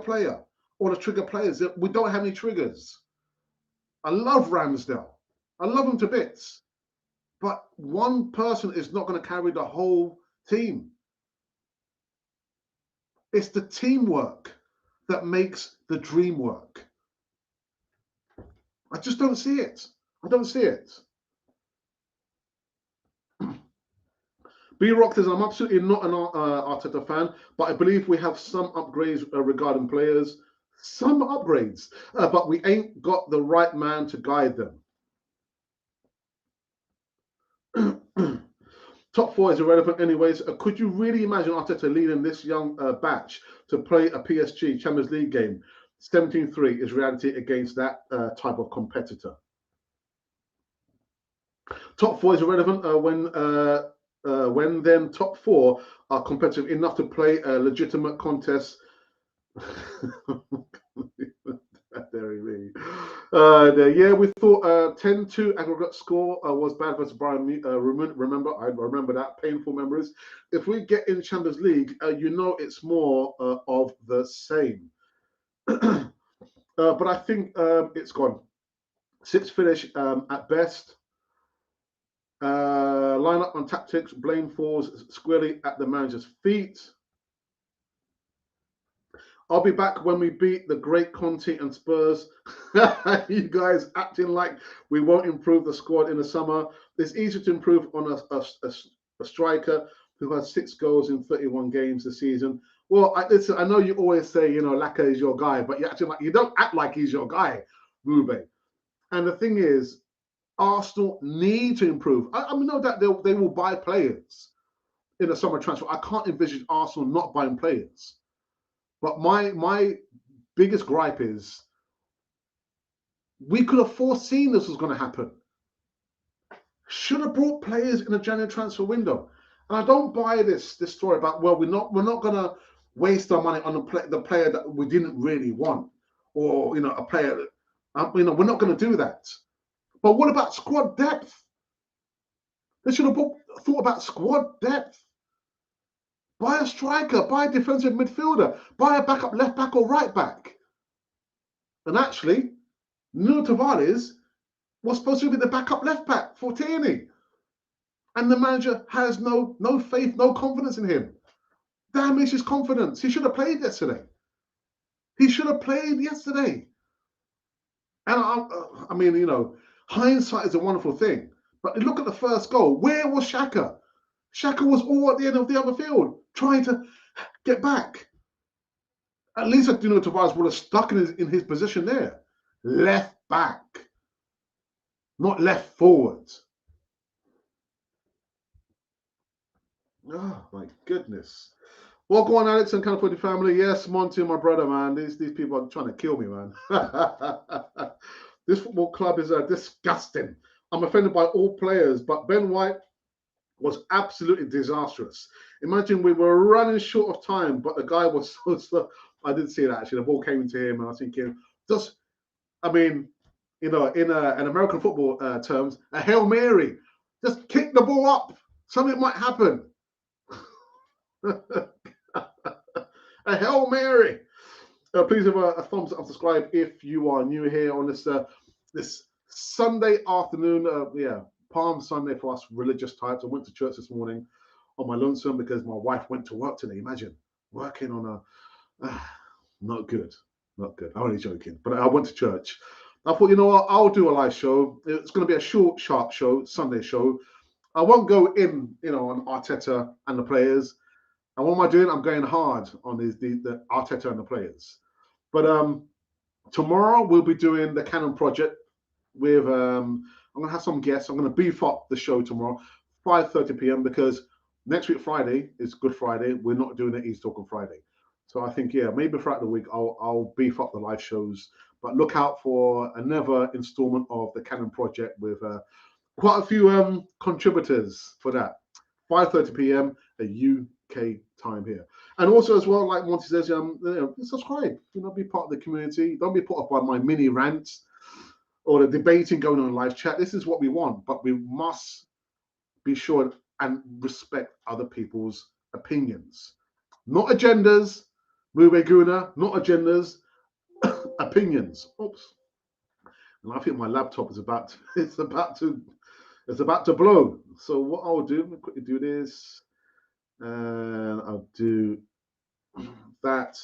player, or the trigger players. We don't have any triggers. I love Ramsdale. I love him to bits. But one person is not going to carry the whole team. It's the teamwork that makes the dream work. I just don't see it. I don't see it. B-Rock says, I'm absolutely not an Arteta fan, but I believe we have some upgrades regarding players. Some upgrades, but we ain't got the right man to guide them. Top 4 is irrelevant anyways. Could you really imagine Arteta leading this young batch to play a PSG Champions League game? 17-3 is reality against that type of competitor. Top 4 is irrelevant when then top 4 are competitive enough to play a legitimate contest. Yeah, we thought 10-2 aggregate score was bad versus Bayern. Remember, I remember that, painful memories. If we get in Champions League, you know it's more of the same. But I think it's gone. 6th finish at best. Line up on tactics, blame falls squarely at the manager's feet. I'll be back when we beat the great Conte and Spurs. You guys acting like we won't improve the squad in the summer. It's easier to improve on a striker who has 6 goals in 31 games this season. Well, listen, I know you always say, you know, Laka is your guy, but you don't act like he's your guy, Rube. And the thing is, Arsenal need to improve. I know that they will buy players in the summer transfer. I can't envision Arsenal not buying players. But my biggest gripe is we could have foreseen this was going to happen. Should have brought players in the January transfer window. And I don't buy this story about, well, we're not going to waste our money on the player that we didn't really want, or a player that we're not going to do that. But what about squad depth? They should have thought about squad depth. Buy a striker, buy a defensive midfielder, buy a backup left back or right back. And actually, Nuno Tavares was supposed to be the backup left back for Tierney. And the manager has no faith, no confidence in him. Damage his confidence. He should have played yesterday. He should have played yesterday. And I mean, hindsight is a wonderful thing. But look at the first goal. Where was Xhaka? Xhaka was all at the end of the other field, trying to get back. At least Nuno Tavares would have stuck in his position there. Left back, not left forward. Oh, my goodness. Well, go on, Alex and California family. Yes, Monty, my brother, man. These people are trying to kill me, man. This football club is disgusting. I'm offended by all players, but Ben White was absolutely disastrous. Imagine we were running short of time, but the guy was so slow. I didn't see that, actually. The ball came into him, and I was thinking, in American football terms, a Hail Mary. Just kick the ball up. Something might happen. A Hail Mary. Please have a thumbs up and subscribe if you are new here on this Sunday afternoon. Palm Sunday for us religious types. I went to church this morning on my lonesome because my wife went to work today. Imagine working on not good. Not good. I'm only joking. But I went to church. I thought, you know what? I'll do a live show. It's going to be a short, sharp show, Sunday show. I won't go in, on Arteta and the players. And what am I doing? I'm going hard on the Arteta and the players. But tomorrow we'll be doing the Canon project with. I'm gonna have some guests. I'm gonna beef up the show tomorrow, 5:30 p.m. because next week Friday is Good Friday. We're not doing it East Talk on Friday. So I think maybe throughout the week I'll beef up the live shows. But look out for another installment of the Canon project with quite a few contributors for that. 5:30 p.m. a UK time here. And also as well, like Monty says, subscribe. Be part of the community. Don't be put off by my mini rants or the debating going on in live chat. This is what we want, but we must be sure and respect other people's opinions, not agendas. Mube Guna, not agendas, opinions. Oops. And I think my laptop is it's about to blow. So what I'll do, let me quickly do this, and I'll do that.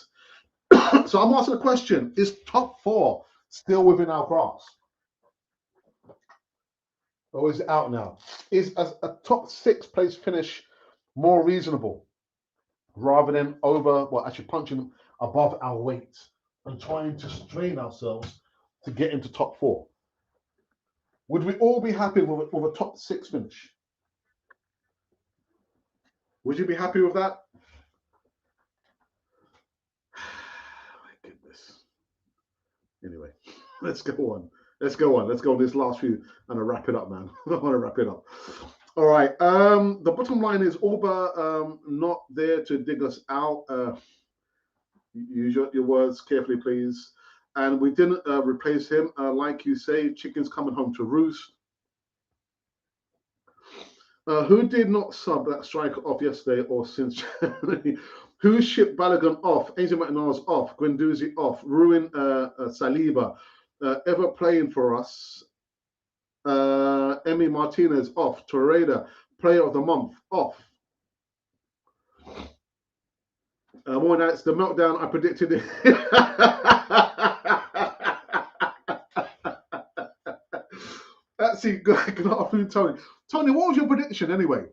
So I'm asking a question: is top 4 still within our grasp, or is it out now? Is a top 6 place finish more reasonable rather than actually punching above our weight and trying to strain ourselves to get into top 4? Would we all be happy with a top 6 finish? Would you be happy with that? My goodness. Anyway, let's go on. Let's go on this last few and I'll wrap it up, man. I want to wrap it up. All right. The bottom line is Auba not there to dig us out. Use your words carefully, please. And we didn't replace him. Like you say, chicken's coming home to roost. Who did not sub that striker off yesterday or since January? Who shipped Balogun off? Angel Martinez off. Guendouzi off. Ruin Saliba. Ever playing for us? Emi Martinez off. Torreira, player of the month, off. More nights, the meltdown I predicted. Actually, good afternoon, Tony. Tony, what was your prediction anyway?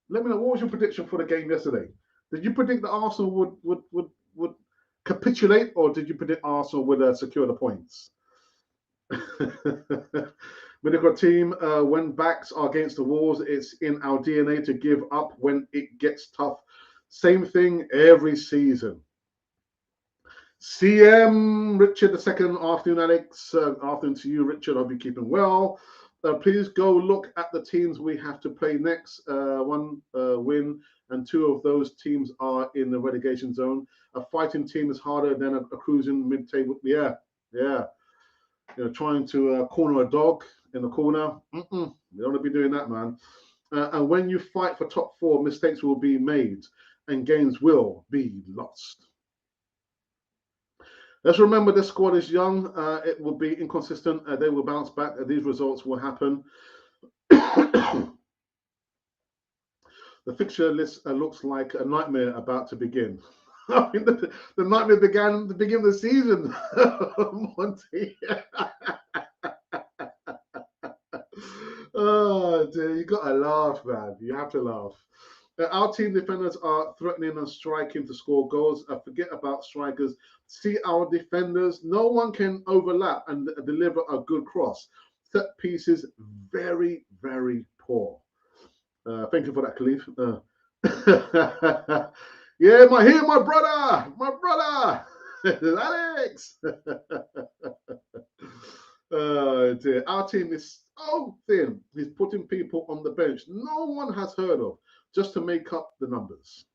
Let me know, what was your prediction for the game yesterday? Did you predict that Arsenal would capitulate, or did you predict Arsenal would secure the points? Medical team, when backs are against the walls, it's in our DNA to give up when it gets tough. Same thing every season. CM Richard II, afternoon, Alex. Afternoon to you, Richard. I'll be keeping well. Please go look at the teams we have to play next. One win, and 2 of those teams are in the relegation zone. A fighting team is harder than a cruising mid-table. Yeah. Trying to corner a dog in the corner. You don't want to be doing that, man. And when you fight for top 4, mistakes will be made and games will be lost. Let's remember this squad is young. It will be inconsistent. They will bounce back. These results will happen. The fixture list looks like a nightmare about to begin. I mean, the nightmare began at the beginning of the season, Monty. Oh, dear, you got to laugh, man. You have to laugh. Our team defenders are threatening and striking to score goals. Forget about strikers. See our defenders. No one can overlap and deliver a good cross. Set pieces, very, very poor. Thank you for that, Khalif. Yeah, my brother, Alex. Oh dear, our team is so thin. He's putting people on the bench no one has heard of just to make up the numbers.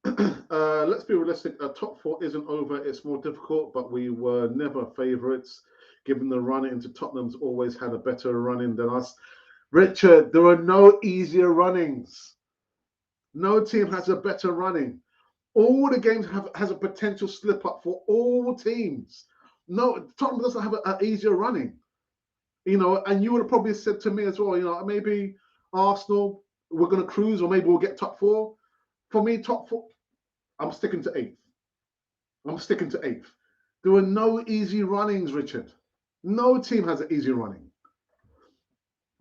Let's be realistic. Top 4 isn't over. It's more difficult, but we were never favourites. Given the run into Tottenham's always had a better running than us. Richard, there are no easier runnings. No team has a better running. All the games has a potential slip up for all teams. No, Tottenham doesn't have an easier running. And you would have probably said to me as well, maybe Arsenal, we're going to cruise, or maybe we'll get top 4. For me, top 4, I'm sticking to 8th. I'm sticking to 8th. There were no easy runnings, Richard. No team has an easy running.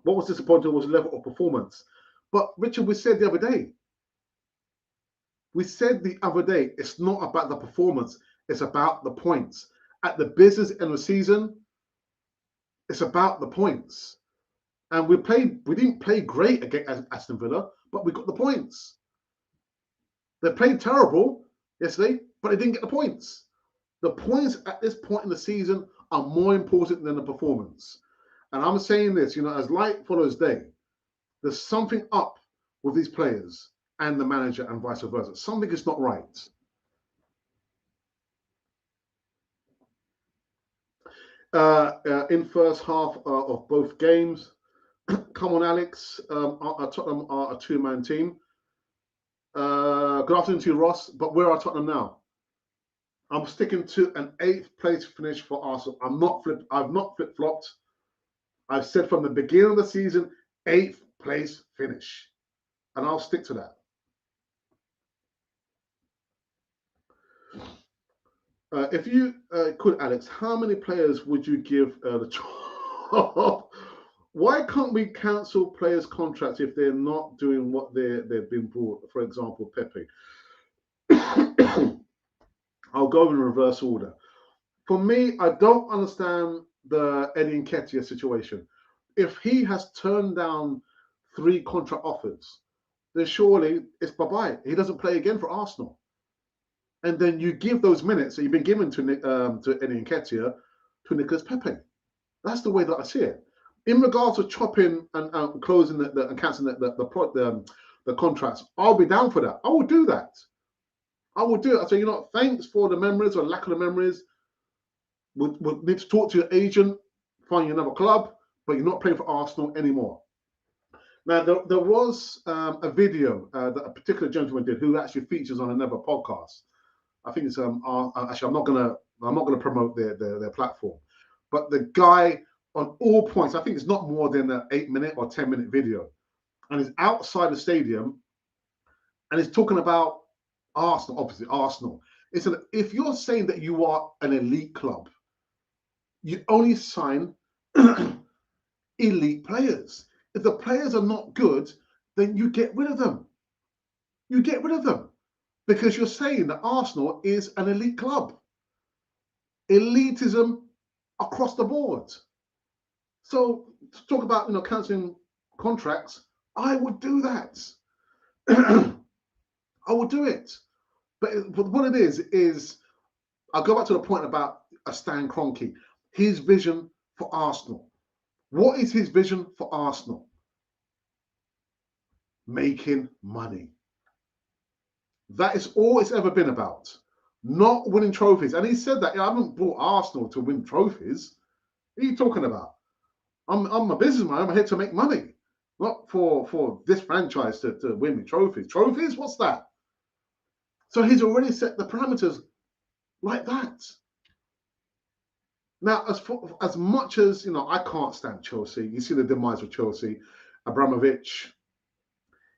What was disappointing was the level of performance. But Richard, we said the other day, it's not about the performance, it's about the points. At the business end of the season, it's about the points. And we didn't play great against Aston Villa, but we got the points. They played terrible yesterday, but they didn't get the points. The points at this point in the season are more important than the performance. And I'm saying this, as light follows day, there's something up with these players and the manager and vice versa. Something is not right. In first half of both games, come on, Alex. Tottenham are a two-man team. Good afternoon to you, Ross. But where are Tottenham now? I'm sticking to an 8th place finish for Arsenal. I've not flip-flopped. I've said from the beginning of the season, 8th place finish. And I'll stick to that. If you could, Alex, how many players would you give the job? Why can't we cancel players' contracts if they're not doing what they've been brought? For example, Pepe. I'll go in reverse order. For me, I don't understand the Eddie Nketiah situation. If he has turned down 3 contract offers, then surely it's bye-bye. He doesn't play again for Arsenal. And then you give those minutes that you've been given to Eddie Nketiah to Nicolas Pepe. That's the way that I see it. In regards to chopping and closing and cancelling the contracts, I'll be down for that. I will do that. I will do it. I say, thanks for the memories or lack of the memories. We'll need to talk to your agent, find you another club, but you're not playing for Arsenal anymore. Now, there was a video that a particular gentleman did who actually features on another podcast. I think it's actually I'm not gonna promote their platform, but the guy on all points, I think it's not more than an 8-minute or 10-minute video, and he's outside the stadium, and he's talking about Arsenal. Obviously, Arsenal. If you're saying that you are an elite club, you only sign elite players. If the players are not good, then you get rid of them. You get rid of them because you're saying that Arsenal is an elite club. Elitism across the board. So to talk about cancelling contracts, I would do that. I would do it. But what it is I'll go back to the point about Stan Kroenke. His vision for Arsenal. What is his vision for Arsenal? Making money. That is all it's ever been about. Not winning trophies. And he said that, I haven't brought Arsenal to win trophies. What are you talking about? I'm a businessman. I'm here to make money. Not for this franchise to win me trophies. Trophies? What's that? So he's already set the parameters like that. Now, as much as, I can't stand Chelsea. You see the demise of Chelsea, Abramovich.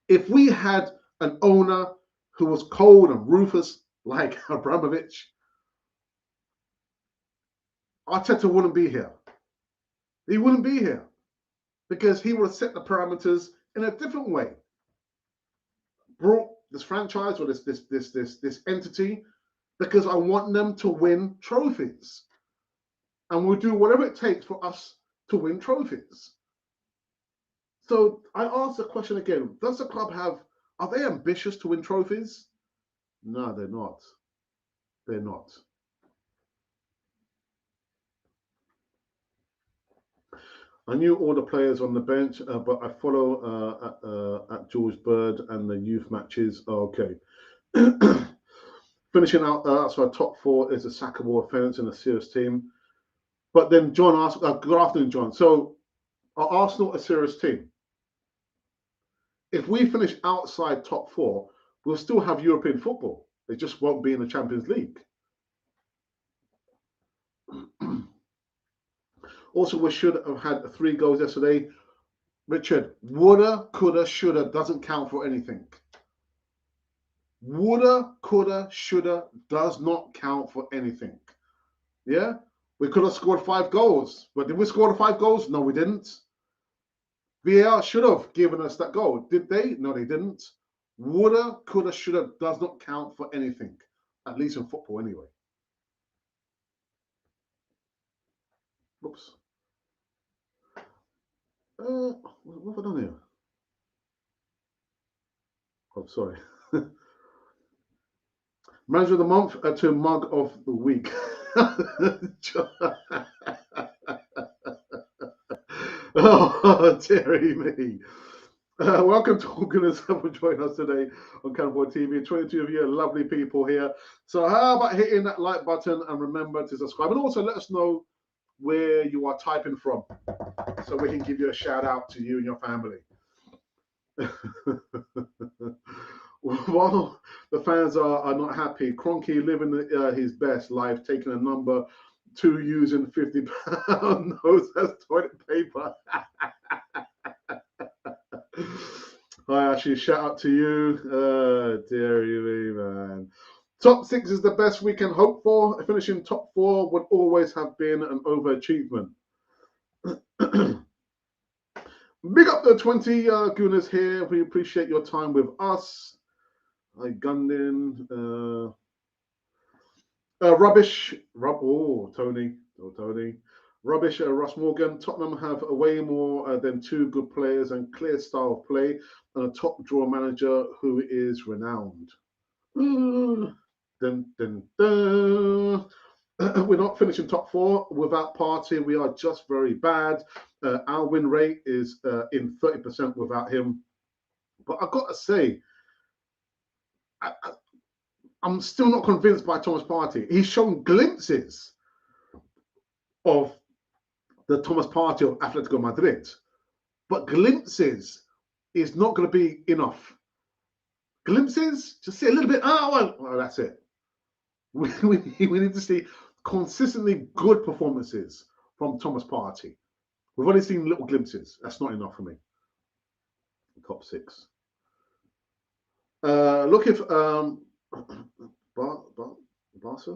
If we had an owner who was cold and ruthless like Abramovich, Arteta wouldn't be here. He wouldn't be here because he would have set the parameters in a different way. Brought this franchise or this entity because I want them to win trophies. And we'll do whatever it takes for us to win trophies. So I ask the question again, does the club are they ambitious to win trophies? No, they're not. They're not. I knew all the players on the bench, but I follow at George Bird and the youth matches. Oh, okay. Finishing out, so our top 4 is a sackable offence in a serious team. But then John asked, good afternoon, John. So are Arsenal a serious team? If we finish outside top 4, we'll still have European football. It just won't be in the Champions League. Also, we should have had 3 goals yesterday. Richard, woulda, coulda, shoulda doesn't count for anything. Woulda, coulda, shoulda does not count for anything. Yeah? We could have scored 5 goals. But did we score the 5 goals? No, we didn't. VAR should have given us that goal. Did they? No, they didn't. Woulda, coulda, shoulda does not count for anything. At least in football, anyway. Oops. What have I done here? Oh, sorry. Manager of the month to mug of the week. Oh, dearie me. Welcome to all goodness for joining us today on Canboard TV. 22 of you are lovely people here. So how about hitting that like button and remember to subscribe, and also let us know where you are typing from so we can give you a shout out to you and your family. While the fans are not happy, Cronky living his best life, taking a number 2 using £50 notes as toilet paper. Hi, Ashley, shout out to you. Dear me, man. Top 6 is the best we can hope for. Finishing top 4 would always have been an overachievement. Big up the 20 gooners here. We appreciate your time with us. I gunned in. Rubbish. Tony. Oh, Tony. Rubbish, Ross Morgan. Tottenham have way more than 2 good players and clear style of play, and a top draw manager who is renowned. Dun, dun, dun. We're not finishing top 4 without Partey. We are just very bad. Our win rate is in 30% without him. But I've got to say, I'm still not convinced by Thomas Partey. He's shown glimpses of the Thomas Partey of Atletico Madrid, but glimpses is not going to be enough. Glimpses, just see a little bit. Well, that's it. We need to see consistently good performances from Thomas Partey. We've only seen little glimpses. That's not enough for me. Top 6. Look if Barca.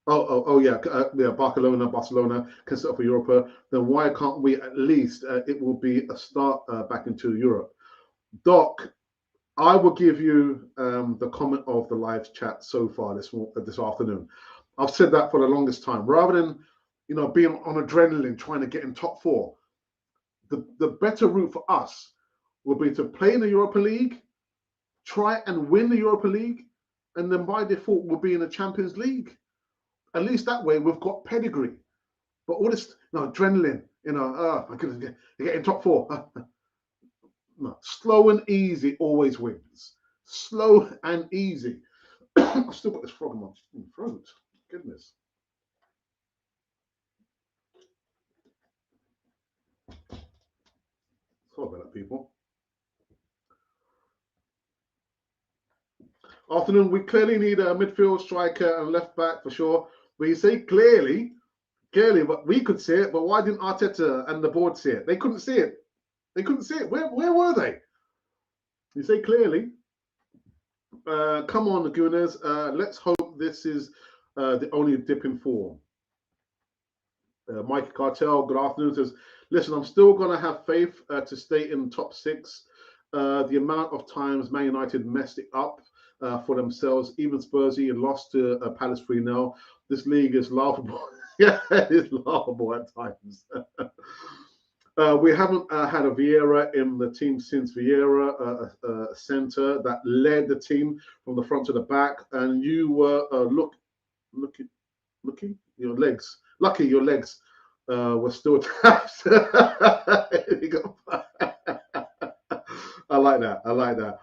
Yeah, Barcelona can set up for Europa. Then why can't we at least? It will be a start back into Europe. Doc, I will give you the comment of the live chat so far this afternoon. I've said that for the longest time. Rather than being on adrenaline trying to get in top 4, the better route for us will be to play in the Europa League, try and win the Europa League, and then by default we'll be in the Champions League. At least that way we've got pedigree. But all this adrenaline, I'm gonna get in top 4. No, slow and easy always wins. Slow and easy. I've still got this frog in my throat. Goodness. Sorry about that, people. Afternoon, we clearly need a midfield striker and left back for sure. We say clearly, but we could see it. But why didn't Arteta and the board see it? They couldn't see it. They couldn't see it. Where were they? You say clearly. Come on, Gooners. Let's hope this is the only dip in form. Mike Cartel, good afternoon, says, listen, I'm still going to have faith to stay in top 6. The amount of times Man United messed it up for themselves, even Spursy lost to Palace 3-0. This league is laughable. Yeah, it is laughable at times. We haven't had a Vieira in the team since Vieira, a centre that led the team from the front to the back, and you were looking your legs. Lucky your legs were still attached. I like that.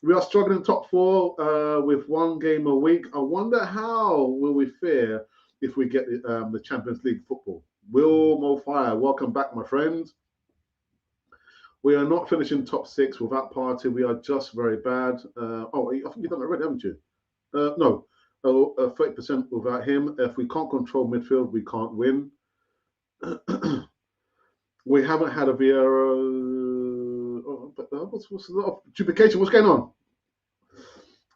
We are struggling top 4 with 1 game a week. I wonder how will we fare if we get the Champions League football. Will Mo Fire, welcome back, my friend. We are not finishing top 6 without Partey. We are just very bad. I think you've done it already, haven't you? No. 30% without him. If we can't control midfield, we can't win. We haven't had a Vieira. What's a lot of duplication? What's going on?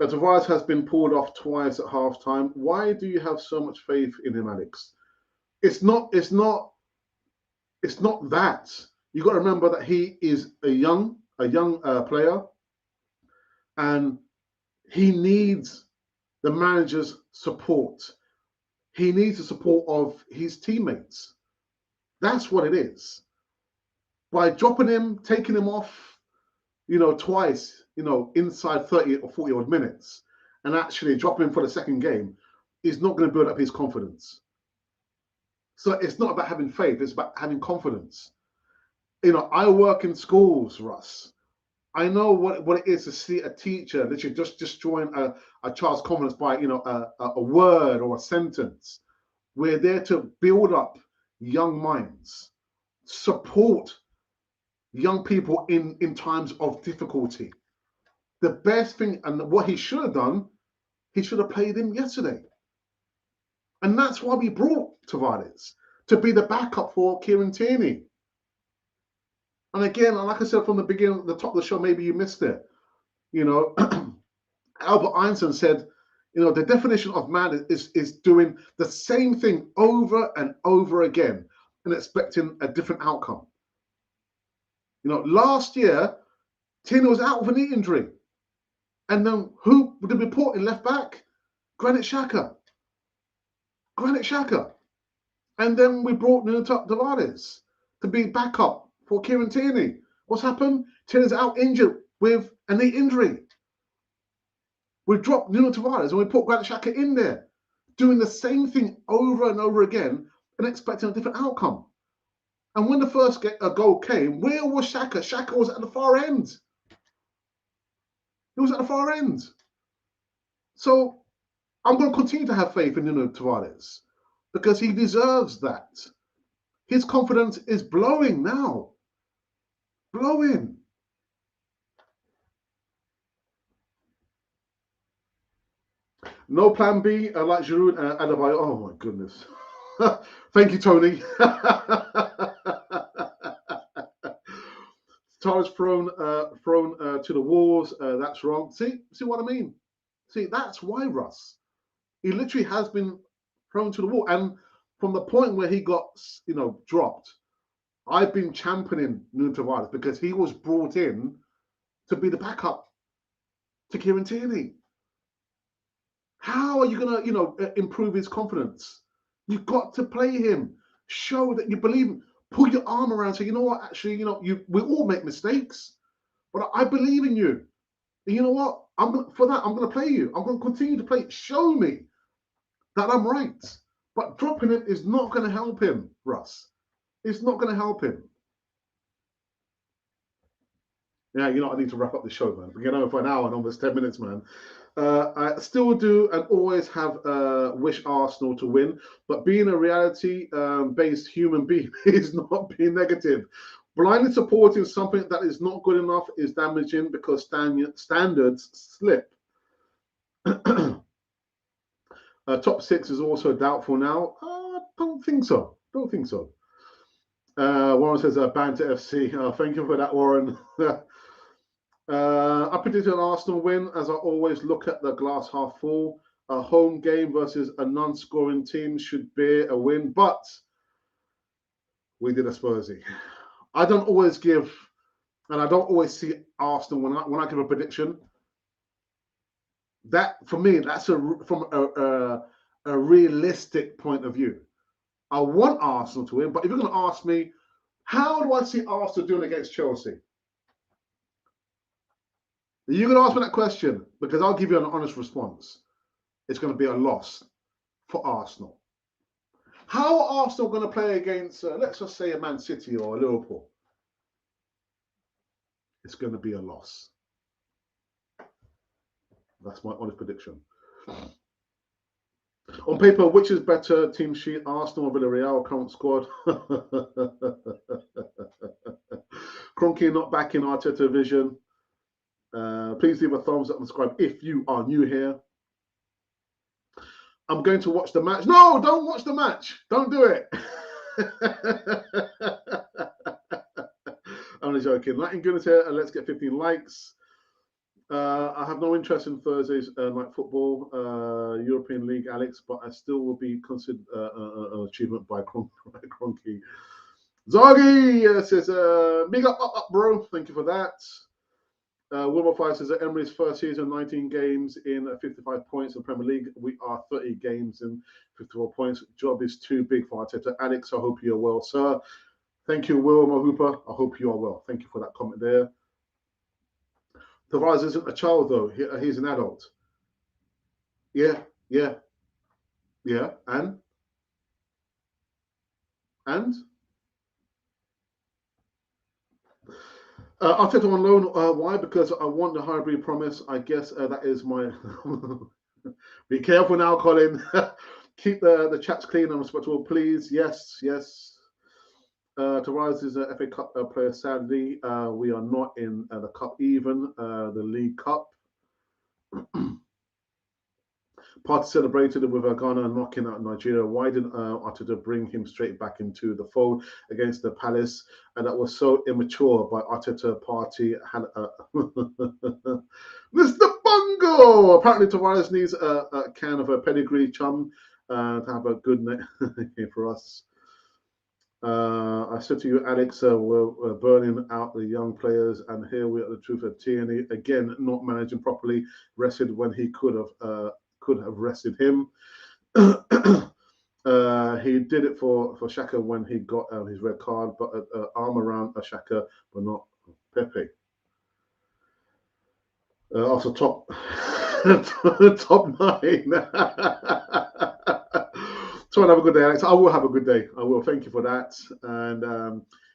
Tavares has been pulled off twice at halftime. Why do you have so much faith in him, Alex? It's not that. You got to remember that he is a young player, and he needs the manager's support. He needs the support of his teammates. That's what it is. By dropping him, taking him off, twice, inside 30 or 40 odd minutes, and actually dropping him for the second game, is not going to build up his confidence. So it's not about having faith, it's about having confidence. I work in schools, Russ. I know what it is to see a teacher literally just destroying a child's confidence by, a word or a sentence. We're there to build up young minds, support young people in times of difficulty. The best thing, and what he should have done, he should have played him yesterday. And that's why we brought Tavares, to be the backup for Kieran Tierney. And again, like I said from the beginning, the top of the show, maybe you missed it. Albert Einstein said, the definition of man is doing the same thing over and over again and expecting a different outcome. Last year, Tierney was out with a knee injury. And then who did we put in left back? Granit Xhaka. And then we brought Nuno Tavares to be backup for Kieran Tierney. What's happened? Tierney's out injured with a knee injury. We dropped Nuno Tavares and we put Granit Xhaka in there, doing the same thing over and over again and expecting a different outcome. And when the first goal came, where was Xhaka? Xhaka was at the far end. He was at the far end. So I'm going to continue to have faith in Nuno Tavares because he deserves that. His confidence is blowing now. Blowing. No plan B, like Giroud and Adebayo. Oh my goodness. Thank you, Tony. Tavares thrown to the walls. That's wrong. See what I mean? See, that's why, Russ. He literally has been thrown to the wall. And from the point where he got, dropped, I've been championing Nuno Tavares because he was brought in to be the backup to Kieran Tierney. How are you going to, improve his confidence? You've got to play him. Show that you believe him. Put your arm around. Say, you know what? Actually, we all make mistakes, but I believe in you. And you know what? I'm going to play you. I'm going to continue to play. Show me that I'm right. But dropping him is not going to help him, Russ. It's not going to help him. Yeah, I need to wrap up the show, man. We're going over for an hour and almost 10 minutes, man. I still do and always have wish Arsenal to win, but being a reality-based human being is not being negative. Blindly supporting something that is not good enough is damaging because standards slip. Top 6 is also doubtful now. Don't think so. Warren says, Banter FC. Thank you for that, Warren. I predicted an Arsenal win, as I always look at the glass half full. A home game versus a non-scoring team should bear a win, but we did a Spursy. I don't always give, and I don't always see Arsenal when I give a prediction. That, for me, that's from a realistic point of view. I want Arsenal to win, but if you're going to ask me, how do I see Arsenal doing against Chelsea? You're going to ask me that question because I'll give you an honest response. It's going to be a loss for Arsenal. How are Arsenal going to play against, let's just say, a Man City or a Liverpool? It's going to be a loss. That's my honest prediction. On paper, which is better team sheet, Arsenal or Villarreal, current squad? Kroenke not back in Arteta vision. Please leave a thumbs up and subscribe if you are new here. I'm going to watch the match. No, don't watch the match. Don't do it. I'm only joking. Latin goodness here, and let's get 15 likes. I have no interest in Thursday's night football, European League, Alex, but I still will be considered an achievement by Cronky. Zoggy says, big up, bro. Thank you for that. Wilmer Fire says that Emery's first season, 19 games in 55 points in the Premier League. We are 30 games in 54 points. Job is too big for Arteta. Alex, I hope you're well, sir. Thank you, Wilmer Hooper. I hope you are well. Thank you for that comment there. Tavares isn't a child, though. He's an adult. Yeah. And Arteta on loan. Why? Because I want the Highbury promise. I guess that is my. Be careful now, Colin. Keep the chats clean and respectable, please. Yes. Tavares is a FA Cup player. Sadly, we are not in the cup, even the League Cup. Party celebrated with Ghana knocking out Nigeria. Why didn't Arteta bring him straight back into the fold against the Palace? And that was so immature by Arteta. Party had Mr. Bungo. Apparently, Tavares needs a can of a pedigree chum to have a good name for us. I said to you, Alex, we're burning out the young players, and here we are. The truth of Tierney again, not managing properly, rested when he could have rested him. He did it for Xhaka when he got his red card, but arm around Xhaka, but not Pepe. Also top top 9. So I'll have a good day, Alex. I will have a good day. I will. Thank you for that. And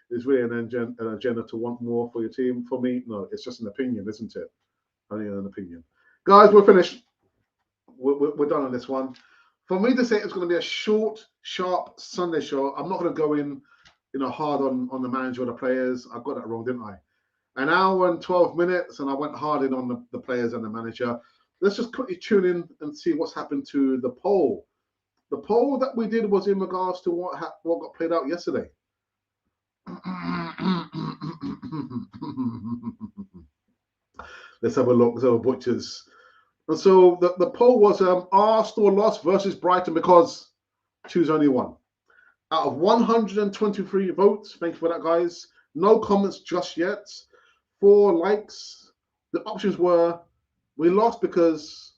it's really an agenda to want more for your team. For me, no, it's just an opinion, isn't it? Only an opinion. Guys, we're finished. We're done on this one. For me to say it's going to be a short, sharp Sunday show, I'm not going to go in, hard on the manager or the players. I got that wrong, didn't I? An hour and 12 minutes, and I went hard in on the players and the manager. Let's just quickly tune in and see what's happened to the poll. The poll that we did was in regards to what got played out yesterday. Let's have a look. So butchers. And so the poll was Arsenal lost versus Brighton because choose only one. Out of 123 votes, thank you for that, guys. No comments just yet. 4 likes. The options were we lost because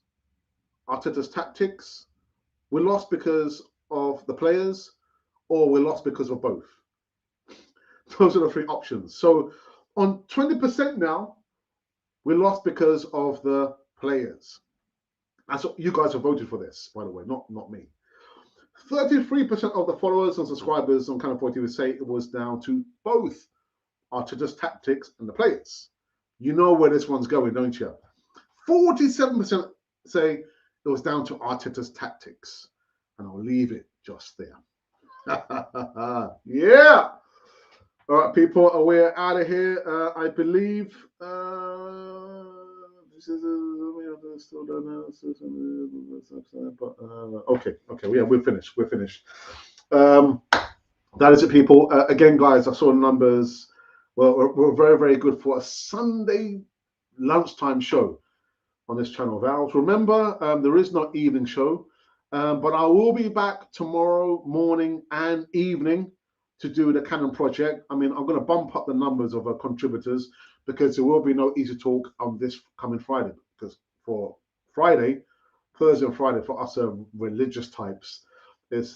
Arteta's tactics, we lost because of the players, or we lost because of both. Those are the 3 options. So on 20% now, we lost because of the players. That's what you guys have voted for this, by the way, not me. 33% of the followers and subscribers on Canal 4 TV say it was down to both Arteta's tactics and the players. You know where this one's going, don't you? 47% say it was down to Arteta's tactics. And I'll leave it just there. Yeah. All right, people, we're out of here. I believe this is okay. Yeah, we're finished. That is it, people. Again, guys, I saw the numbers. Well, we're very, very good for a Sunday lunchtime show on this channel. Vals, remember, there is no evening show, but I will be back tomorrow morning and evening to do the Canon project. I mean, I'm going to bump up the numbers of our contributors because there will be no Easy Talk on this coming Friday. Because for Friday, Thursday and Friday for us religious types, it's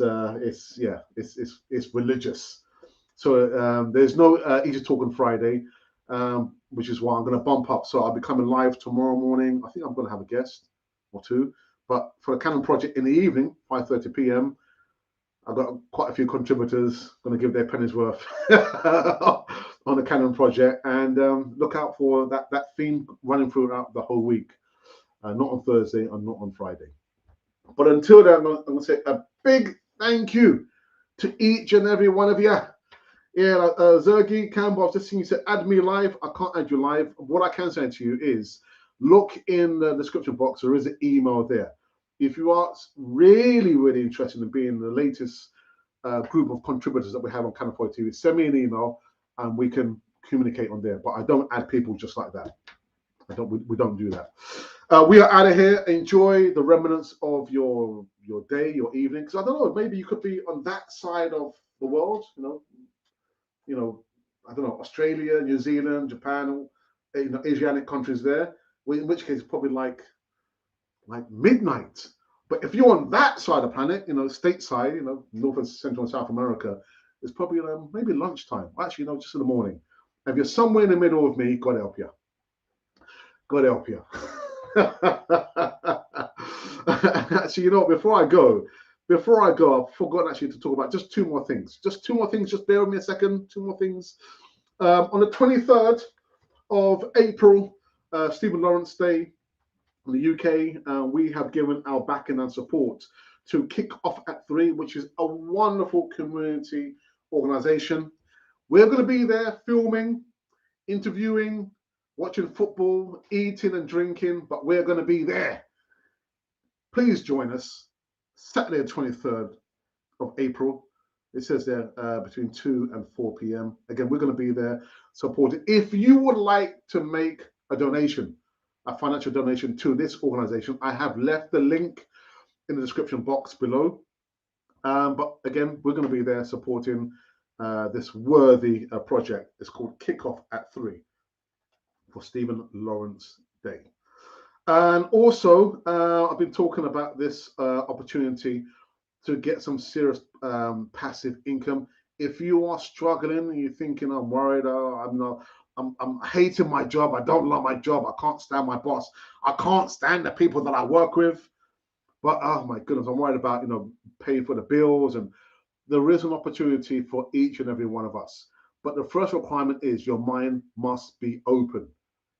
religious. So there's no Easy Talk on Friday, which is why I'm going to bump up. So I'll be coming live tomorrow morning. I think I'm going to have a guest or 2. But for the Canon project in the evening, 5:30 p.m., I've got quite a few contributors going to give their pennies worth on the Canon project, and look out for that theme running throughout the whole week, not on Thursday and not on Friday. But until then, I'm going to say a big thank you to each and every one of you. Yeah, Zergi Campbell, I've just seen you say add me live. I can't add you live. What I can say to you is look in the description box. There is an email there. If you are really, really interested in being the latest group of contributors that we have on Canal 4 TV, send me an email and we can communicate on there. But I don't add people just like that. I we don't do that. We are out of here. Enjoy the remnants of your day, your evening. Because I don't know, maybe you could be on that side of the world. I don't know, Australia, New Zealand, Japan, Asiatic countries there. In which case, it's probably like midnight. But if you're on that side of the planet, stateside, North and Central and South America, it's probably maybe lunchtime. Actually, just in the morning. If you're somewhere in the middle of me, God help you. God help you. Actually, before I go, I've forgotten actually to talk about just two more things. Just bear with me a second. Two more things. On the 23rd of April, Stephen Lawrence Day, in the UK, we have given our backing and support to Kick Off at 3, which is a wonderful community organization. We're going to be there filming, interviewing, watching football, eating and drinking, but we're going to be there. Please join us Saturday, the 23rd of April. It says there between 2 and 4 p.m. Again, we're going to be there supporting. If you would like to make a donation, a financial donation to this organization, I have left the link in the description box below. But again, we're going to be there supporting this worthy project. It's called Kickoff at 3 for Stephen Lawrence Day. And also, I've been talking about this opportunity to get some serious passive income. If you are struggling and you're thinking, I'm worried, I'm hating my job, I don't love my job, I can't stand my boss, I can't stand the people that I work with, but oh my goodness, I'm worried about paying for the bills. And there is an opportunity for each and every one of us. But the first requirement is your mind must be open.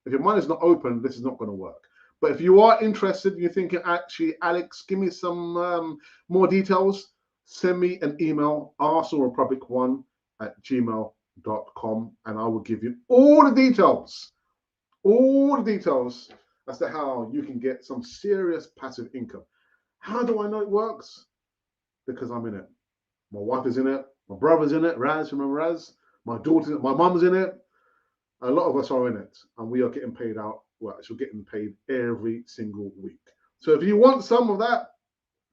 If your mind is not open, this is not going to work. But if you are interested, you're thinking, actually, Alex, give me some more details, send me an email, arsenalrepublic1@gmail.com, and I will give you all the details as to how you can get some serious passive income. How do I know it works? Because I'm in it. My wife is in it. My brother's in it. Raz, remember Raz? My daughter, my mum's in it. A lot of us are in it, and we are getting paid out. Well, actually getting paid every single week. So if you want some of that,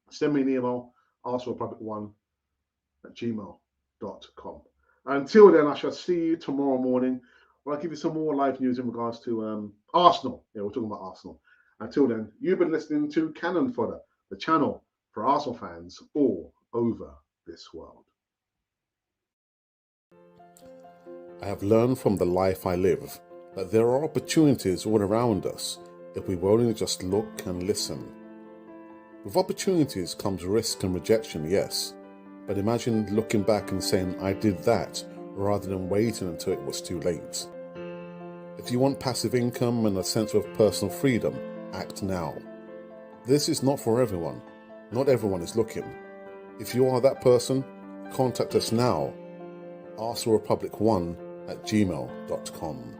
send me an email, arsenalrepublic1@gmail.com. Until then, I shall see you tomorrow morning, where I'll give you some more live news in regards to Arsenal. Yeah, we're talking about Arsenal. Until then, you've been listening to Cannon Fodder, the channel for Arsenal fans all over this world. I have learned from the life I live that there are opportunities all around us if we will only just look and listen. With opportunities comes risk and rejection, yes, but imagine looking back and saying, I did that, rather than waiting until it was too late. If you want passive income and a sense of personal freedom, act now. This is not for everyone. Not everyone is looking. If you are that person, contact us now, arsenalrepublic1@gmail.com.